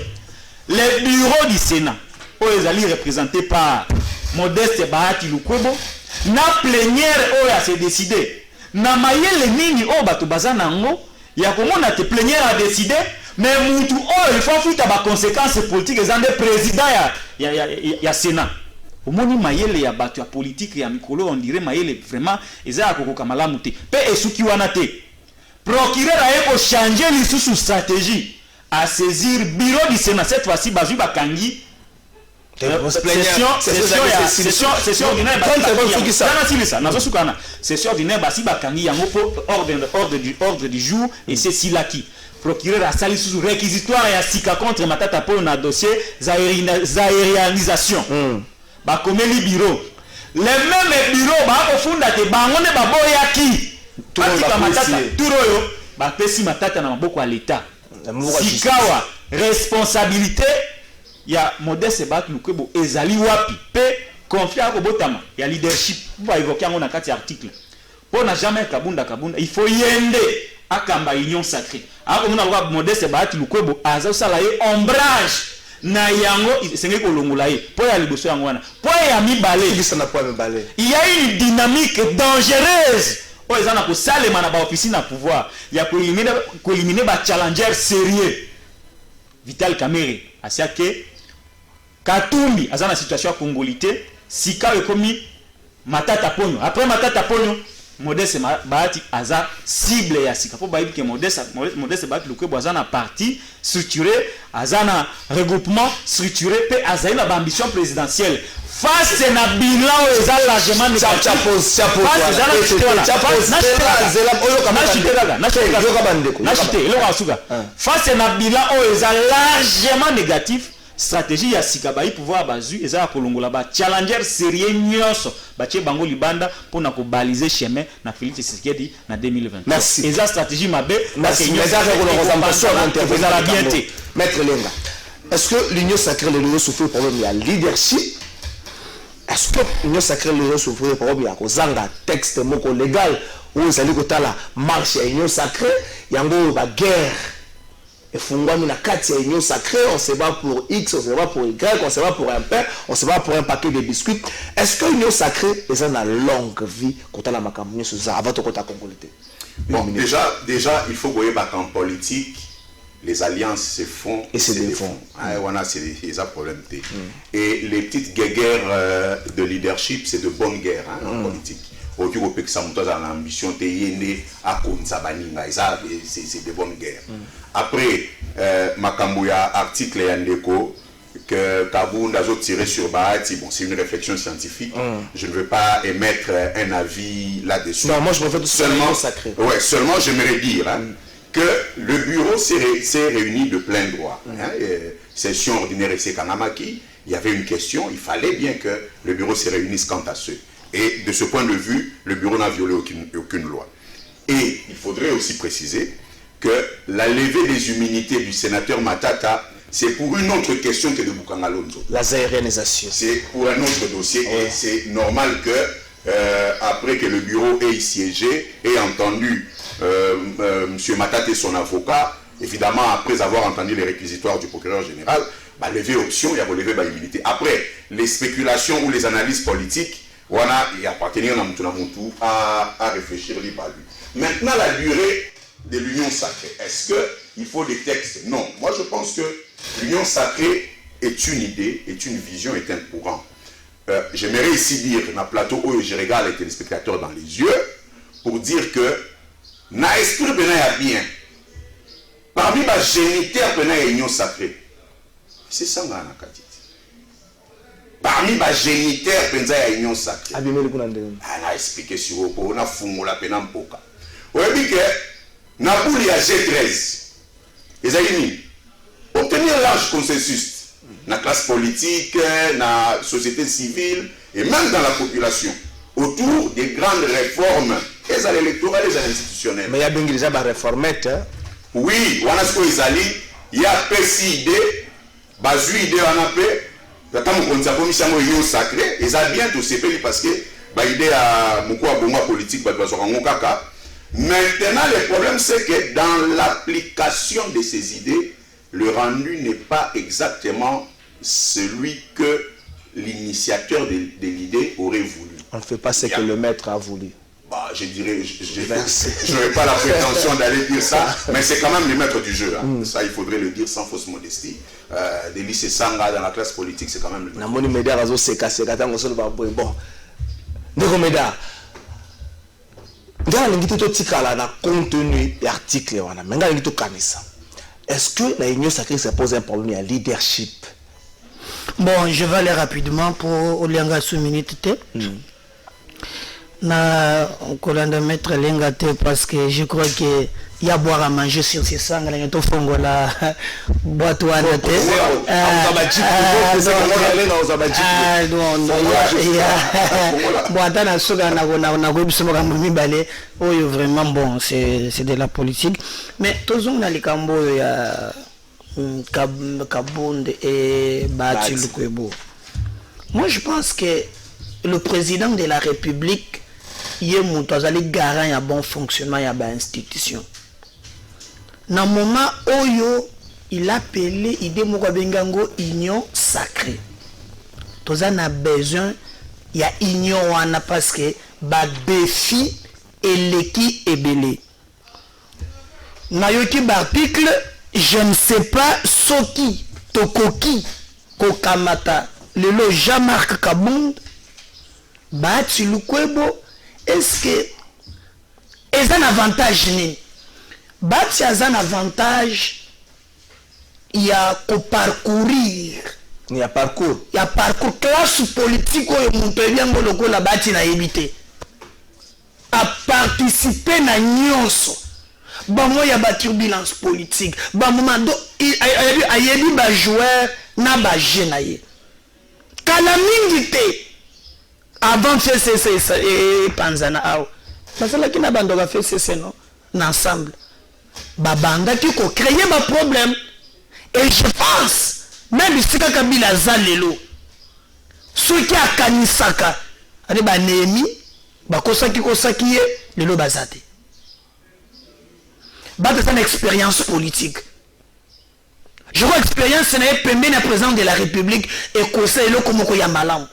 les bureaux du Sénat où ils allaient représentés par Modeste Bahati Lukwebo na plénière oya s'est décidé na mayele nini o bato bazana ngo ya komona te plénière a décidé mais mutu o il faut fuita ba conséquences politiques ezande président ya Sénat omoni mayele ya bato ya politique ya mikolo on dirait mayele vraiment eza kokoka malamu te pe esuki wana te procureur a eko changer lisusu stratégie à saisir bureau du Sénat cette fois-ci bazui bakangi session ordinaire basi bakangi yango pour ordre du jour et c'est silaki procureur a sali sous réquisitoire ya sika contre Matata Ponyo na dossier zaérianisation ba komeli bureau les mêmes bureaux ba kofunda te bango ne baboyaki atika Matata turoyo ba pesi Matata na maboko ya l'état sikawa responsabilité ya Modeste Bahati Lukwebo ezali wapi pe confia ko botama ya leadership ba évoquer ngo na kati article pona jamais kabunda il faut yende akamba union sacrée ako mona ko Modeste Bahati Lukwebo aza sala ye ombrage na yango senge ko longola ye po ya liboso yango wana po ya mibale bisana po ya mibale il y a une dynamique dangereuse o ezana ko salema na ba office na pouvoir ya ko éliminer ba challenger sérieux Vital Kamerhe asiake Katumbi azana situation congolité sika ekomi Matata Ponyo après Matata Ponyo Modeste Bahati aza cible ya sika po bayibi ke Modeste Bahati Lukwebo aza na parti structuré, aza na regroupement structuré pe aza na ambition présidentielle face na bilan eza largement négatif. Face na bilan eza largement négatif. Stratégie ya Sikabayi pouvoir bazu eza kolongola ba challenger sérieux nyonso batie bango libanda pona ko baliser chemin na Félix Tshisekedi na 2020. Merci. Eza stratégie mabe merci. Maître Lenga, est-ce que l'Union sacrée de l'Union souffre problème ya leadership? Est-ce que l'Union sacrée de l'Union souffre problème ya kozanga texte moko légal ou ezali kotala marche ya Union sacrée yango ba guerre? Et fungwami na kati ya union sacrée, on se bat pour X, on se bat pour Y, on se bat pour un pain, on se bat pour un paquet de biscuits. Est-ce que l'union sacrée est une longue vie quand on a makamuni sur ça avant de côté congolais? Bon, déjà, il faut voir qu'en politique, les alliances se font et se défont. Voilà, c'est un problème. Et les petites guerres de leadership, c'est de bonnes guerres en politique. C'est de bonnes guerres. Après, Makambouya, article Yandeko, que Kabound a tiré sur Bahati, bon, c'est une réflexion scientifique. Je ne veux pas émettre un avis là-dessus. Non, moi je me fais tout seulement sacré. Ouais, seulement j'aimerais dire que le bureau s'est réuni de plein droit. Session ordinaire et Kanamaki, il y avait une question, il fallait bien que le bureau se réunisse quant à ce. Et de ce point de vue, le bureau n'a violé aucune loi. Et il faudrait aussi préciser que la levée des immunités du sénateur Matata, c'est pour une autre question que de Bukangalonzo. La zaïrénisation. C'est pour un autre dossier et c'est normal que, après que le bureau ait siégé et entendu M. Matata et son avocat, évidemment après avoir entendu les réquisitoires du procureur général, bah, lever option, il y a relevé l'immunité. Après, les spéculations ou les analyses politiques, voilà, il appartenir à réfléchir lui par lui. Maintenant, la durée de l'union sacrée. Est-ce qu'il faut des textes? Non. Moi, je pense que l'union sacrée est une idée, est une vision, est un courant. J'aimerais ici dire, dans le plateau où je regarde les téléspectateurs dans les yeux, pour dire que, dans l'esprit de bien, parmi les géniteurs de l'union sacrée, c'est ça, parmi les géniteurs de l'union sacrée, on a expliqué sur le on a fumé la peine en poka. On a dit que, dans la G13, les amis, obtenir un large consensus dans la classe politique, dans la société civile et même dans la population autour des grandes réformes, les électorales et les institutionnelles. Mais il y a bien déjà des réformes. Oui, on a ce qu'ils allaient, il y a PCID, Bazu idée on a fait, quand on a commission de l'union sacrée, ils ont bien tout CPI parce que l'idée à beaucoup de bongo politique, maintenant, le problème, c'est que dans l'application de ces idées, le rendu n'est pas exactement celui que l'initiateur de l'idée aurait voulu. On ne fait pas ce que le maître a voulu. Bah, je dirais, je n'aurais pas la prétention d'aller dire ça, mais c'est quand même le maître du jeu. Ça, il faudrait le dire sans fausse modestie. Des lycées Sanga dans la classe politique, c'est quand même le maître. Bon, contenu et article. Est-ce que la Union sacrée se pose un problème de leadership? Bon, je vais aller rapidement pour Olianga sous minute. Na Kolanda mettre Lengate parce que je crois que il y a boire à manger sur ces sangs là to fongo la boîte ou anote boîte na soga na go biso ka mibale oyo vraiment bon c'est de la politique mais tozong na likambo ya Kabonde et Bahati Lukwebo. Moi je pense que le président de la République il est garant un bon fonctionnement de l'institution. Dans le moment où il a appelé l'idée de union sacrée. Nous avons besoin de l'union parce que le défi est l'équipe est belé. Dans l'article, je ne sais pas ce qui, Tokoki, Kokamata, le Jean-Marc Kabonde, Bahati Lukwebo. Est-ce que ils ont un avantage nini bati aza un avantage il y a qu'au parcourir il y a parcours classe politique oyo moto ebiango lokola bati na yebite a participer na nyonso bamo ya ba turbulence politique bamoma do ayebi ba joueur na ba jeune aye kala mingi te avant FCC et panzana awo basala ki na bando ka FCC non na ensemble babanda ki ko créer ba problème et je pense même si Kabila zalelo ceux qui akanisaka ani ba nemi ba kosaki ye lelo bazate ba une expérience politique je crois expérience n'est pas le président de la République et conseil le comme ko ya malam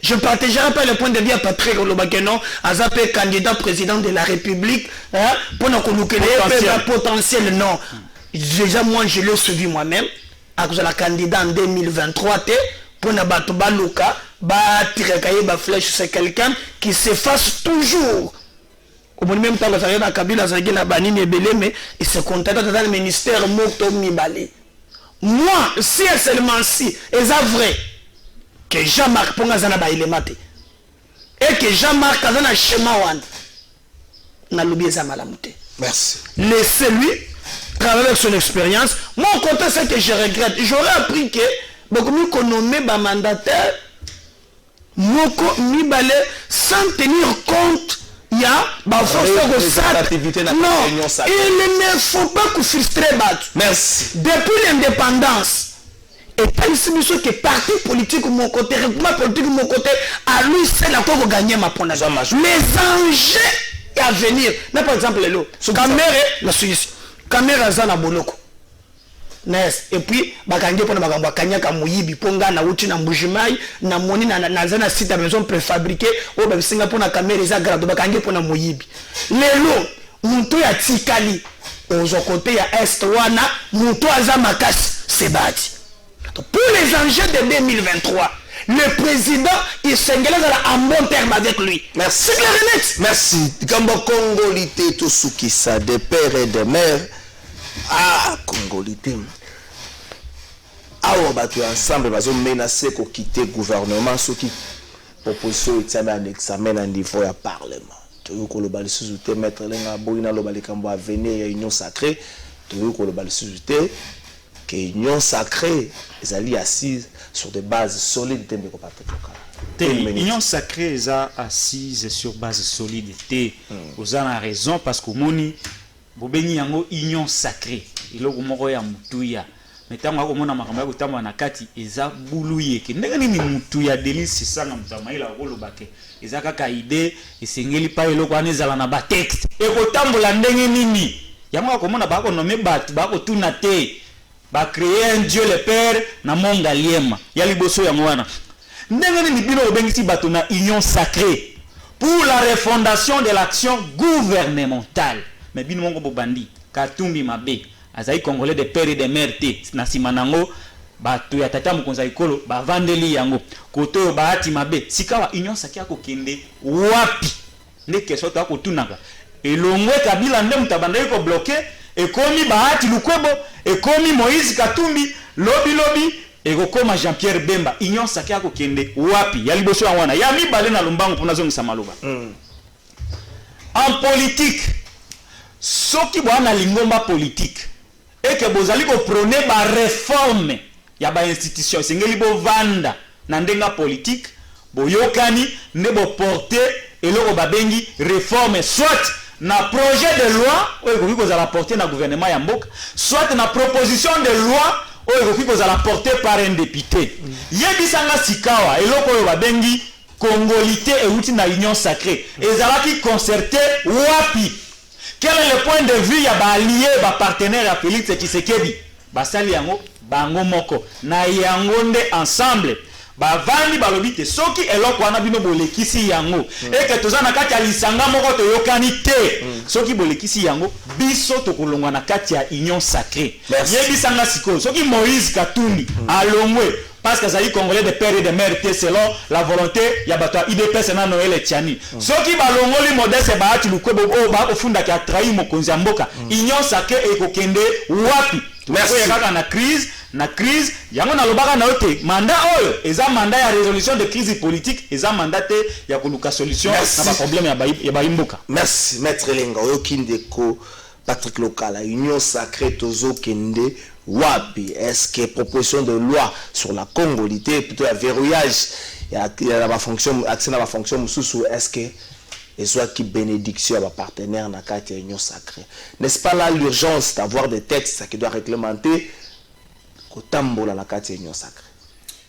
je ne partagerai pas le point de vue à Patrick Olobakeno azapé candidat président de la République hein pour nous potentiel non déjà moi je l'ai suivi moi-même à cause de la candidat en 2023 pour ne battre baluka ba tirer ba flèche c'est quelqu'un qui s'efface toujours au même temps que ça na Kabila ça na banini ebele mais il se contente dans le ministère moto mibale moi si seulement si est vrai que Jean-Marc Pongazana ba ilemate et que Jean-Marc azana schéma wan na lobieza malamute merci laissez-lui travailler avec son expérience. Moi, au contraire, c'est que je regrette. J'aurais appris que beaucoup mieux qu'on nommait un mandataire Moko Mibale sans tenir compte il y a force de non, il ne faut pas que frustrer battre. Merci. Depuis l'indépendance, et pas ici que parti politique de mon côté, regroupement politique de mon côté, à lui c'est la quoi vous gagnez ma pondage. Les enjeux à venir. Mais par exemple, caméra, la Suisse. Caméra zana boloko nes et puis bakange pona bakangwa kanyaka muyibi ponga na uti na mbujimai na moni na zana site maison préfabriquée o ba singa pona caméra za grado bakange pona muyibi lelo muntu ya tikali ozo côté ya est wana muntu aza makasi sebati pour les enjeux de 2023 le président il s'engage en bon terme avec lui. Merci. Merci. Gambo Congolité tout ce qui ça des pères et des mères. Ah, Congolité. Ah, on va tout ensemble, ils ont menacé de quitter le gouvernement, ceux qui proposition un examen à niveau du Parlement. Tout le monde sous mettre les boina le balikambo à venir à union sacrée. Tout le monde sous que l'union sacrée est allée assise sur des bases solides de l'union sacrée est assise sur base solide. Vous avez raison parce que moni bobeni yango union sacrée. Il y a mutuya. Mais tant que mona makambo ko tamba na kati eza buluye ke ndenge nini mutuya délice sanga mutamaila kolobake. Eza kaka idée esengeli pa eloko anezala na ba texte. E ko tambola ndenge nini? Yango ko mona ba ko nommer bat ba ko tuna te. Ba créer un Dieu le Père na monga liema. Ya liboso ya mwana. Ndenge ni bino obengisi bato na union sacrée pour la refondation de l'action gouvernementale. Mais bino mongo bobandi Katumbi Mabe azai congolais de père et de mère te na simanango bato ya tata mukonza ikolo ba vandeli yango koto baati Mabe sikawa union sacrée ko kende wapi ndeke soto akotunaka elongwe Kabila nde mutabanda ko bloquer ekomi baati lukwebo ekomi Moïse Katumbi lobi ekokoma Jean-Pierre Bemba union sacrée ko kende wapi ya liboso ya wana ya mibale na lombango pona zongisa maloba en politique soki bwana lingomba politique et que bozali ko prôner ba réforme ya ba institution sengeli bo vanda na ndenga politique boyokani ne bo porter eloko babengi réforme soit na projet de loi oyo koki kozala porter na gouvernement ya mboka soit na proposition de loi oyo koki kozala porter par un député yebisanga sikawa eloko oyo babengi congolité euti na union sacrée ezalaki concerté wapi. Quel est le point de vue ya ba allié ba partenaire ya Félix Tshisekedi basali yango bango moko na yango nde ensemble ba vandi balobi te soki eloko wana bino bolekisi yango et que tozana kati ya lisanga moko to yokani te soki bolekisi yango biso tokolongwa na kati ya union sacrée yebisanga sikoyo soki Moïse Katumbi alongwe parce que ça y congolais des pères et des mères selon la volonté ya bato IDPS na Noël Etiani soki balongoli modeste baati lukwebo ba ofunda ki atrahi mokonzi ya mboka union sacrée ekokende wapi merci kaka na crise yango na lobaka na ote mandat oyo eza mandat ya résolution de crise politique eza mandat te ya koluka solution na ba problème ya baimboka. Merci maître Lenga oyo kindeko Patrick Lokala union sacrée tozo kende wapi. Est-ce que proposition de loi sur la congolité plutôt un verrouillage il y a la fonction accès à la fonction sous est-ce que et soit qui bénédiction à ma partenaire na carte union sacrée, n'est-ce pas là l'urgence d'avoir des textes qui doit réglementer kotambola la carte union sacrée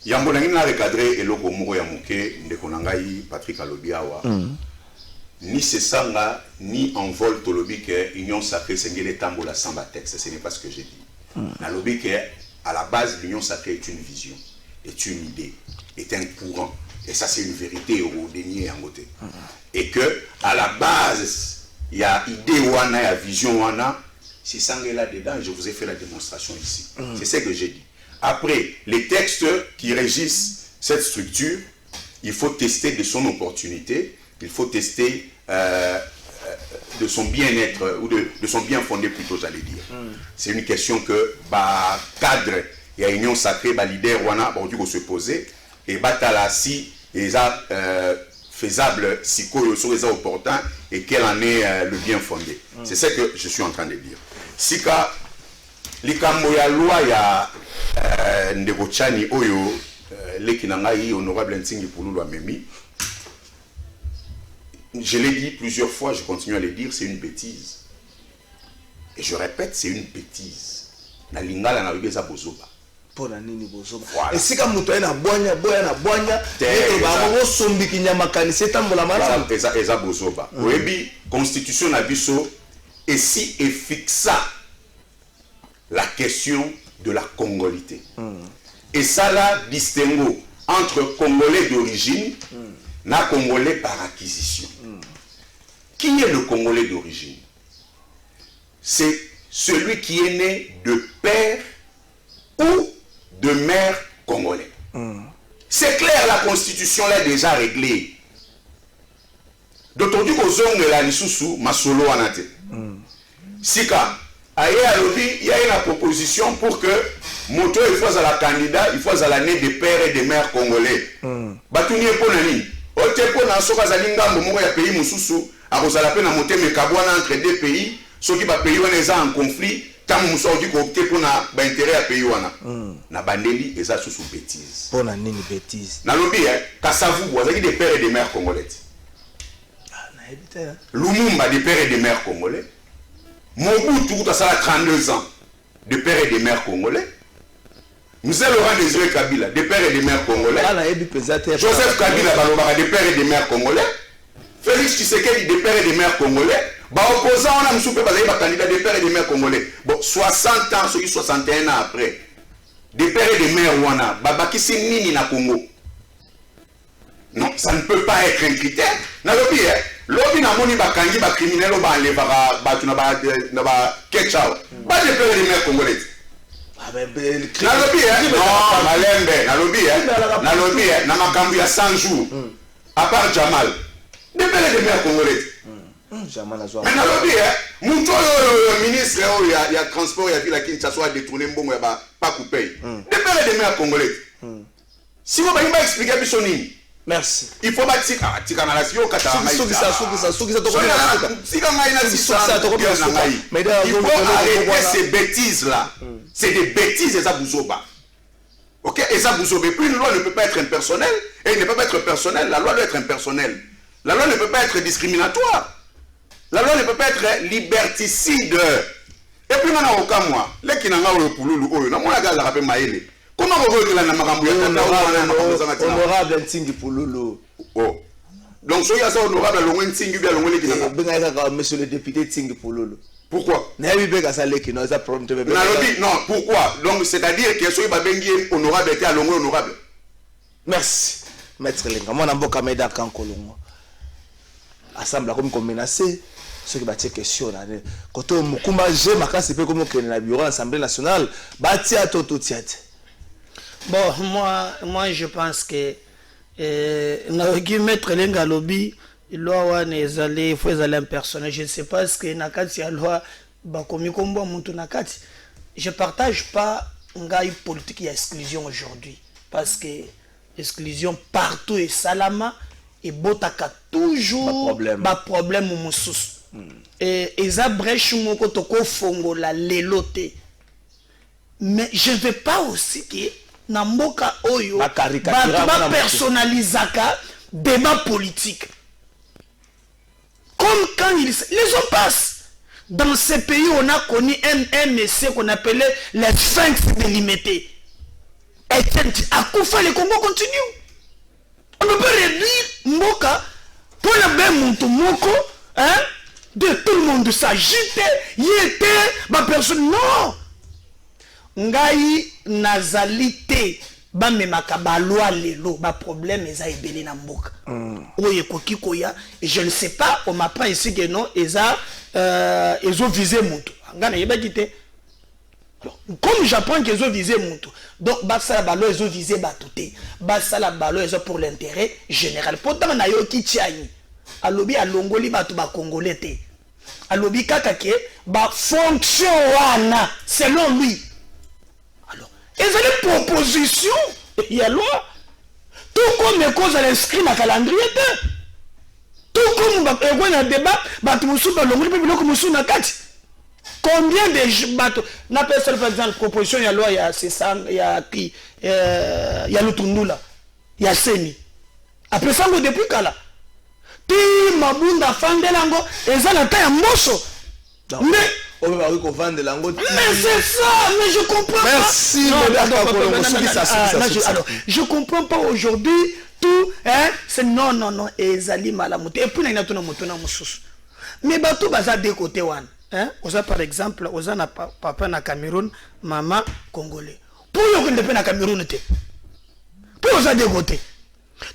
yambo na ngina recadrer eloko moko ya moke ndeko na ngai Patrick Alobiawa ni sesanga ni envol tolobi que union sacrée sengele tambola sans ba texte, ce n'est pas ce que j'ai dit. Na lobi que à la base l'union sacrée est une vision, est une idée, est un courant et ça c'est une vérité au dénier en côté. Et que à la base il y a idée wana, il y a vision wana, si ça est là dedans, je vous ai fait la démonstration ici. C'est ce que j'ai dit. Après, les textes qui régissent cette structure, il faut tester de son opportunité, il faut tester de son bien-être ou de son bien fondé plutôt, j'allais dire. C'est une question que bah cadre il y a union sacrée bah leader wana bon du se poser et batala si les faisable si sur les opportun et quel en est le bien fondé. C'est ce que je suis en train de dire. Sika likambo ya loi ya ndeko chani oyo lekinanga yi honorable Ntingi Pululu amemi. Je l'ai dit plusieurs fois, je continue à le dire, c'est une bêtise. Et je répète, c'est une bêtise. Na lingala na bibeza bozoba. Pour la nini bozoba. Voilà. Et si comme nous na bonya et ba mo sombi kinyama kanise tambola mala. Eza bozoba. Oyebi constitution na biso et si et fixa la question de la congolité. Et ça là distingue entre congolais d'origine na congolais par acquisition. Qui est le congolais d'origine? C'est celui qui est né de père ou de mère congolais. C'est clair, la constitution l'a déjà réglée. D'autant qu'aux ongles la lisusu masolo anate. Sika, aye alobi, il y a une proposition pour que moto il faut à la candidat, il faut à l'année de père et de mère congolais. Batuni e ponani. Ote pona soka zalinga mbomo ya pays mususu, akozala pe na moté mekabwana entre deux pays, ceux qui va pays wana eza en conflit, tant muso odi ko opter pona ba intérêt ya pays wana. Na bandeli eza sous bêtise. Pona nini bêtise. Na lobi Kasavu wazaki des pères et des mères congolais. Na ebita. Lumumba des pères et des mères congolais. Mobutu ça a 32 ans de pères et des mères congolais. Monsieur Laurent Désiré Kabila, des pères et des mères congolais. Joseph Kabila, des pères et des mères congolais. Félix Tshisekedi, des pères et des mères congolais. Opposant, on a un candidat des pères et des mères congolais. Bon, 60 ans, 61 ans après, des pères et des mères wana, babaki c'est nini na Congo. Non, ça ne peut pas être un critère. Na lobi lobi na moni bakangi ba criminel ba levara ba tuna ba ketchao. Ba des pères et des mères congolais. Nalobi, na makambu ya 100 jours, à part Jamal, des pères et des mères congolais. Mais nalobi, mon ministre il y a transport, il y a ville qui s'assoit détourné, bon, il pas coupé. Des pères et des mères congolais. Si vous m'avez expliqué, Bissoni. Merci. Il faut bâtir la nation. Il faut arrêter ces bêtises-là. C'est des bêtises, et ça vous oba. Ok? Et ça vous oba. Puis une loi ne peut pas être impersonnelle. Et il ne peut pas être personnelle. La loi doit être impersonnelle. La loi ne peut pas être discriminatoire. La loi ne peut pas être liberticide. Et puis, on a aucun mois. Les qui n'ont pas eu Pululu, on a un peu maïlé. Comment vous voyez la Namakambou? Honorable Ntingi Pululu. Oh. Donc, si vous êtes honorable, monsieur le député Ntingi Pululu. Pourquoi? Non, pourquoi? Donc, c'est-à-dire que si vous êtes honorable, vous êtes honorable. Merci. Maître Lenga, moi, je suis Kameda Kankolongo. Assemblée comme menacé. ceux qui battent question là quand on mukumba j'ai ma classe peut comme que la bureau l'Assemblée nationale bâti à toto tiate. Bon, moi je pense que na qui mettre lenga lobby loi wana ezali faut ezali un personnage, je ne sais pas ce que nakati ya loi ba komi kombo muntu nakati. Je partage pas ngai politique ya exclusion aujourd'hui parce que exclusion partout et salama et botaka toujours ba problème mususu. Et eza brèche moko toko fongola lelote. Mais je ne veux pas aussi que na mboka oyo ba personnalisaka débat politique. Comme quand les hommes passent. Dans ces pays, on a connu un essai qu'on appelait les sphinx délimité. Et à Koufa, le Congo continue. On ne peut réduire Mboka pour le même Moko, hein, de tout le monde s'agiter, y était, ma personne, non. Ngai nazalité, ba memaka ba loi lelo, ba problème eza ebele na mboka. Oye koki koya, et je ne sais pas, on m'apprend ici que non, ils ont visé Moutou. Comme j'apprends qu'ils ont visé Moutou, donc basa la balo ils ont visé Batouté, basa la balo ils ont pour l'intérêt général. Pourtant na yo ki tiani, alobi alongoli batu ba congolais te, alobi kakake ba fonction wana selon lui. Alors, ils ont des propositions, il y a loi, tout comme les causes à l'inscrit dans le calendrier. Tout comme on a débat, combien de bateaux n'a pas par exemple proposition il y a loi il y a il y a qui il y a le Tundula il y a Seni après ça on depuis kala ti mabunda fandelango et ça na ta mboso mais on va qu'on vende lango mais c'est ça mais je comprends merci alors je comprends pas aujourd'hui tout hein c'est non ezali malamuté et puis na tuna motuna mususu mais bato baza de côté wana hein oza par exemple oza na papa na Cameroun maman congolais pour yo kende pe na Cameroun te pour oza de côté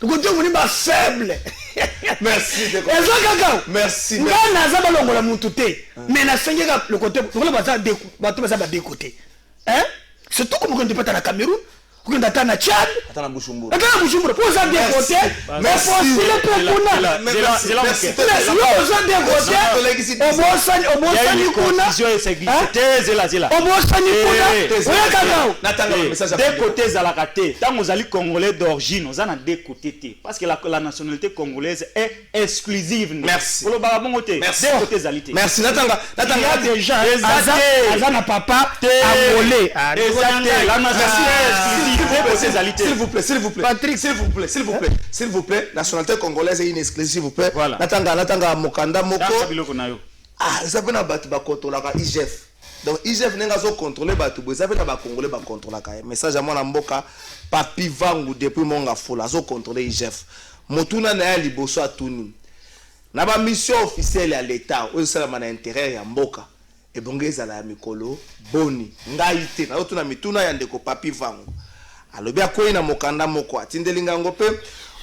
côté on est pas faible merci de côté merci ngana za balongola mutu te mais na sengeka le côté on baza de bato baza ba de côté hein c'est tout comme on ne peut pas na Cameroun. Quand on a Tchad, on a Bujumbura. Pour ça, des côtés, merci. Des côtés à la raté. Tant que vous allez Congolais d'origine, vous en avez des côtés. Parce que la nationalité congolaise est exclusive. Merci. Merci. Merci. Natanga déjà, Azana papa, Angolais. La nationalité exclusive. S'il vous plaît. Patrick, s'il vous plaît. Nationalité congolaise est inexclusive, s'il vous plaît. Voilà. Natanga Mokanda Moko. Ah, ça veut dire que IGF. Donc IGF n'est pas contrôlé, ça veut dire que Congolais va contrôler. Message à moi, Mboka, Papi Vangu depuis mon fola, zo contrôler IGF. Motuna na liboso à Tuni. Na ba mission officielle à l'État, au sein de l'intérêt ya Mboka. Et bongeza la mikolo, boni, ngaite, na otuna mituna ya ndeko Papi Vangu. Alors bien quoi na mokanda moko atindelinga ngope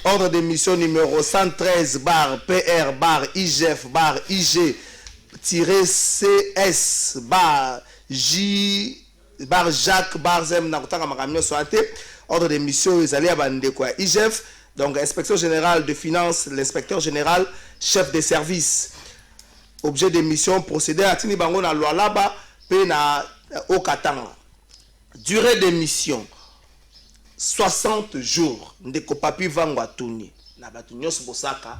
ordre de mission numéro 113 bar PR bar IGF bar IG -CS bar J bar Jacques bar Zem na kutanga makamio soate ordre de mission ezali abande quoi IGF donc inspection générale de finances l'inspecteur général chef de service objet de mission procéder à tini bango na loi laba pe na okatanga durée de mission 60 jours ndeko Papi Vangu atuni na batu nyos bosaka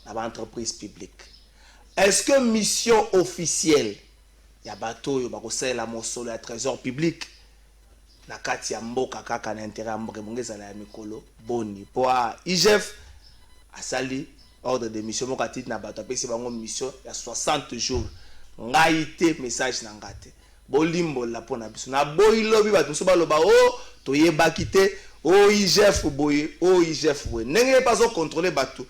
na ba entreprise publique. Est-ce que mission officielle ya bato yo bakosala mosolo ya trésor public na kati ya mboka kaka na intérêt ya mboka bongeza la mikolo boni po IGF asali ordre de mission moko atiti na bato apesi bango mission ya 60 jours ngaite message na ngate bolimbo la pona biso na boyilobi bato so baloba o toyebaki te o IGF boye o IGF boye ndenge pas au contrôler bato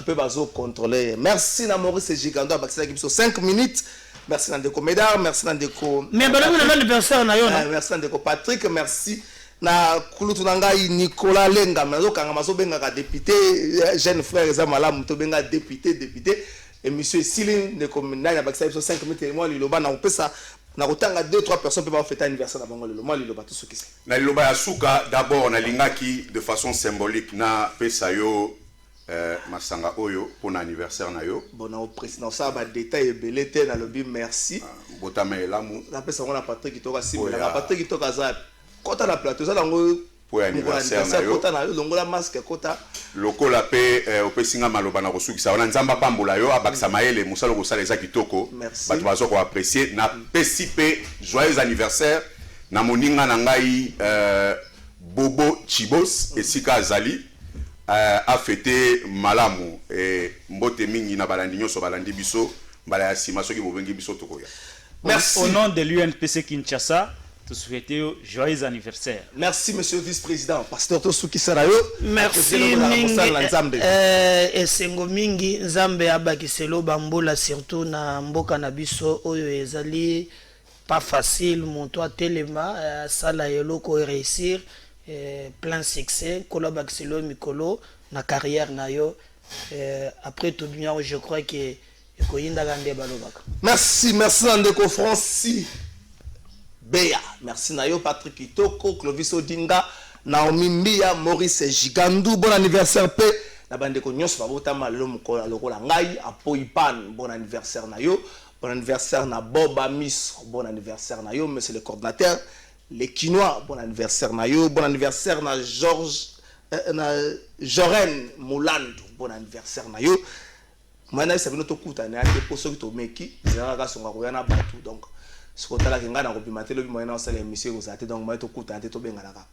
pe bazo contrôler. Merci na Maurice Gigando abakisa biso 5 minutes. Merci Nandeko Médard, merci Nandeko mais balobi na belle personne na yo na merci Nandeko Patrick, merci na kulutu ngai Nicolas Lenga nazo kanga maso benga ka député jeune frère eza malamu to benga député émission esili ndeko ndani abakisa biso 5 minutes moi liloba na kopesa na kotanga 2-3 personnes peut pas fêter anniversaire na bango lelo moi liloba tout soki na liloba ya suka d'abord na lingaki de façon symbolique na pesa yo masanga oyo pour anniversaire na yo bon na président ça ba détail ebele te na lobi merci botama elamu na pesa ngona Patrick Kitoka simba na Patrick Kitoka za kota na plateau ça nango pour anniversaire na yo kota na yo longola masque kota lokola pe opesinga maloba na kosukisa wana nzamba pambola yo abakisa maele musalo kosala eza kitoko bato bazo ko apprécier na pesi pe joyeux anniversaire na moninga na ngai Bobo Chibos esika azali a fêté malamu mbote mingi na balandi nyoso balandi biso mbala ya sima soki bobengi biso tokoya. Merci. Au nom de l'UNPC Kinshasa, te souhaiter joyeux anniversaire. Merci monsieur le vice-président pasteur Tosuki Sarayo. Merci mingi esengo mingi nzambe abakiselo bambola surtout na mboka na biso oyo ezali pas facile monto telema sala yeloko réussir plein succès kolabakiselo mikolo na carrière na yo après tout bien je crois que koyinda gande balobaka. Merci Ndeko Francis Beya, merci Nayo Patrick Kitoko, Clovis Odinga, Naomi Mbia, Maurice Gigandou, bon anniversaire pe na bandeko nyos babota malelo mukola lokola ngai apoipan, bon anniversaire Nayo, bon anniversaire na Bob Amis, bon anniversaire Nayo, monsieur le coordinateur, les Quinois, bon anniversaire Nayo, bon anniversaire na Joren Moulandou, bon anniversaire Nayo. Maintenant c'est venu to kuta na ate poso to meki, zaka songa koya na batu donc ce côté là que ngana ko bimatelo bi moyena osala émission ko zate donc moi to kuta ate to benga naka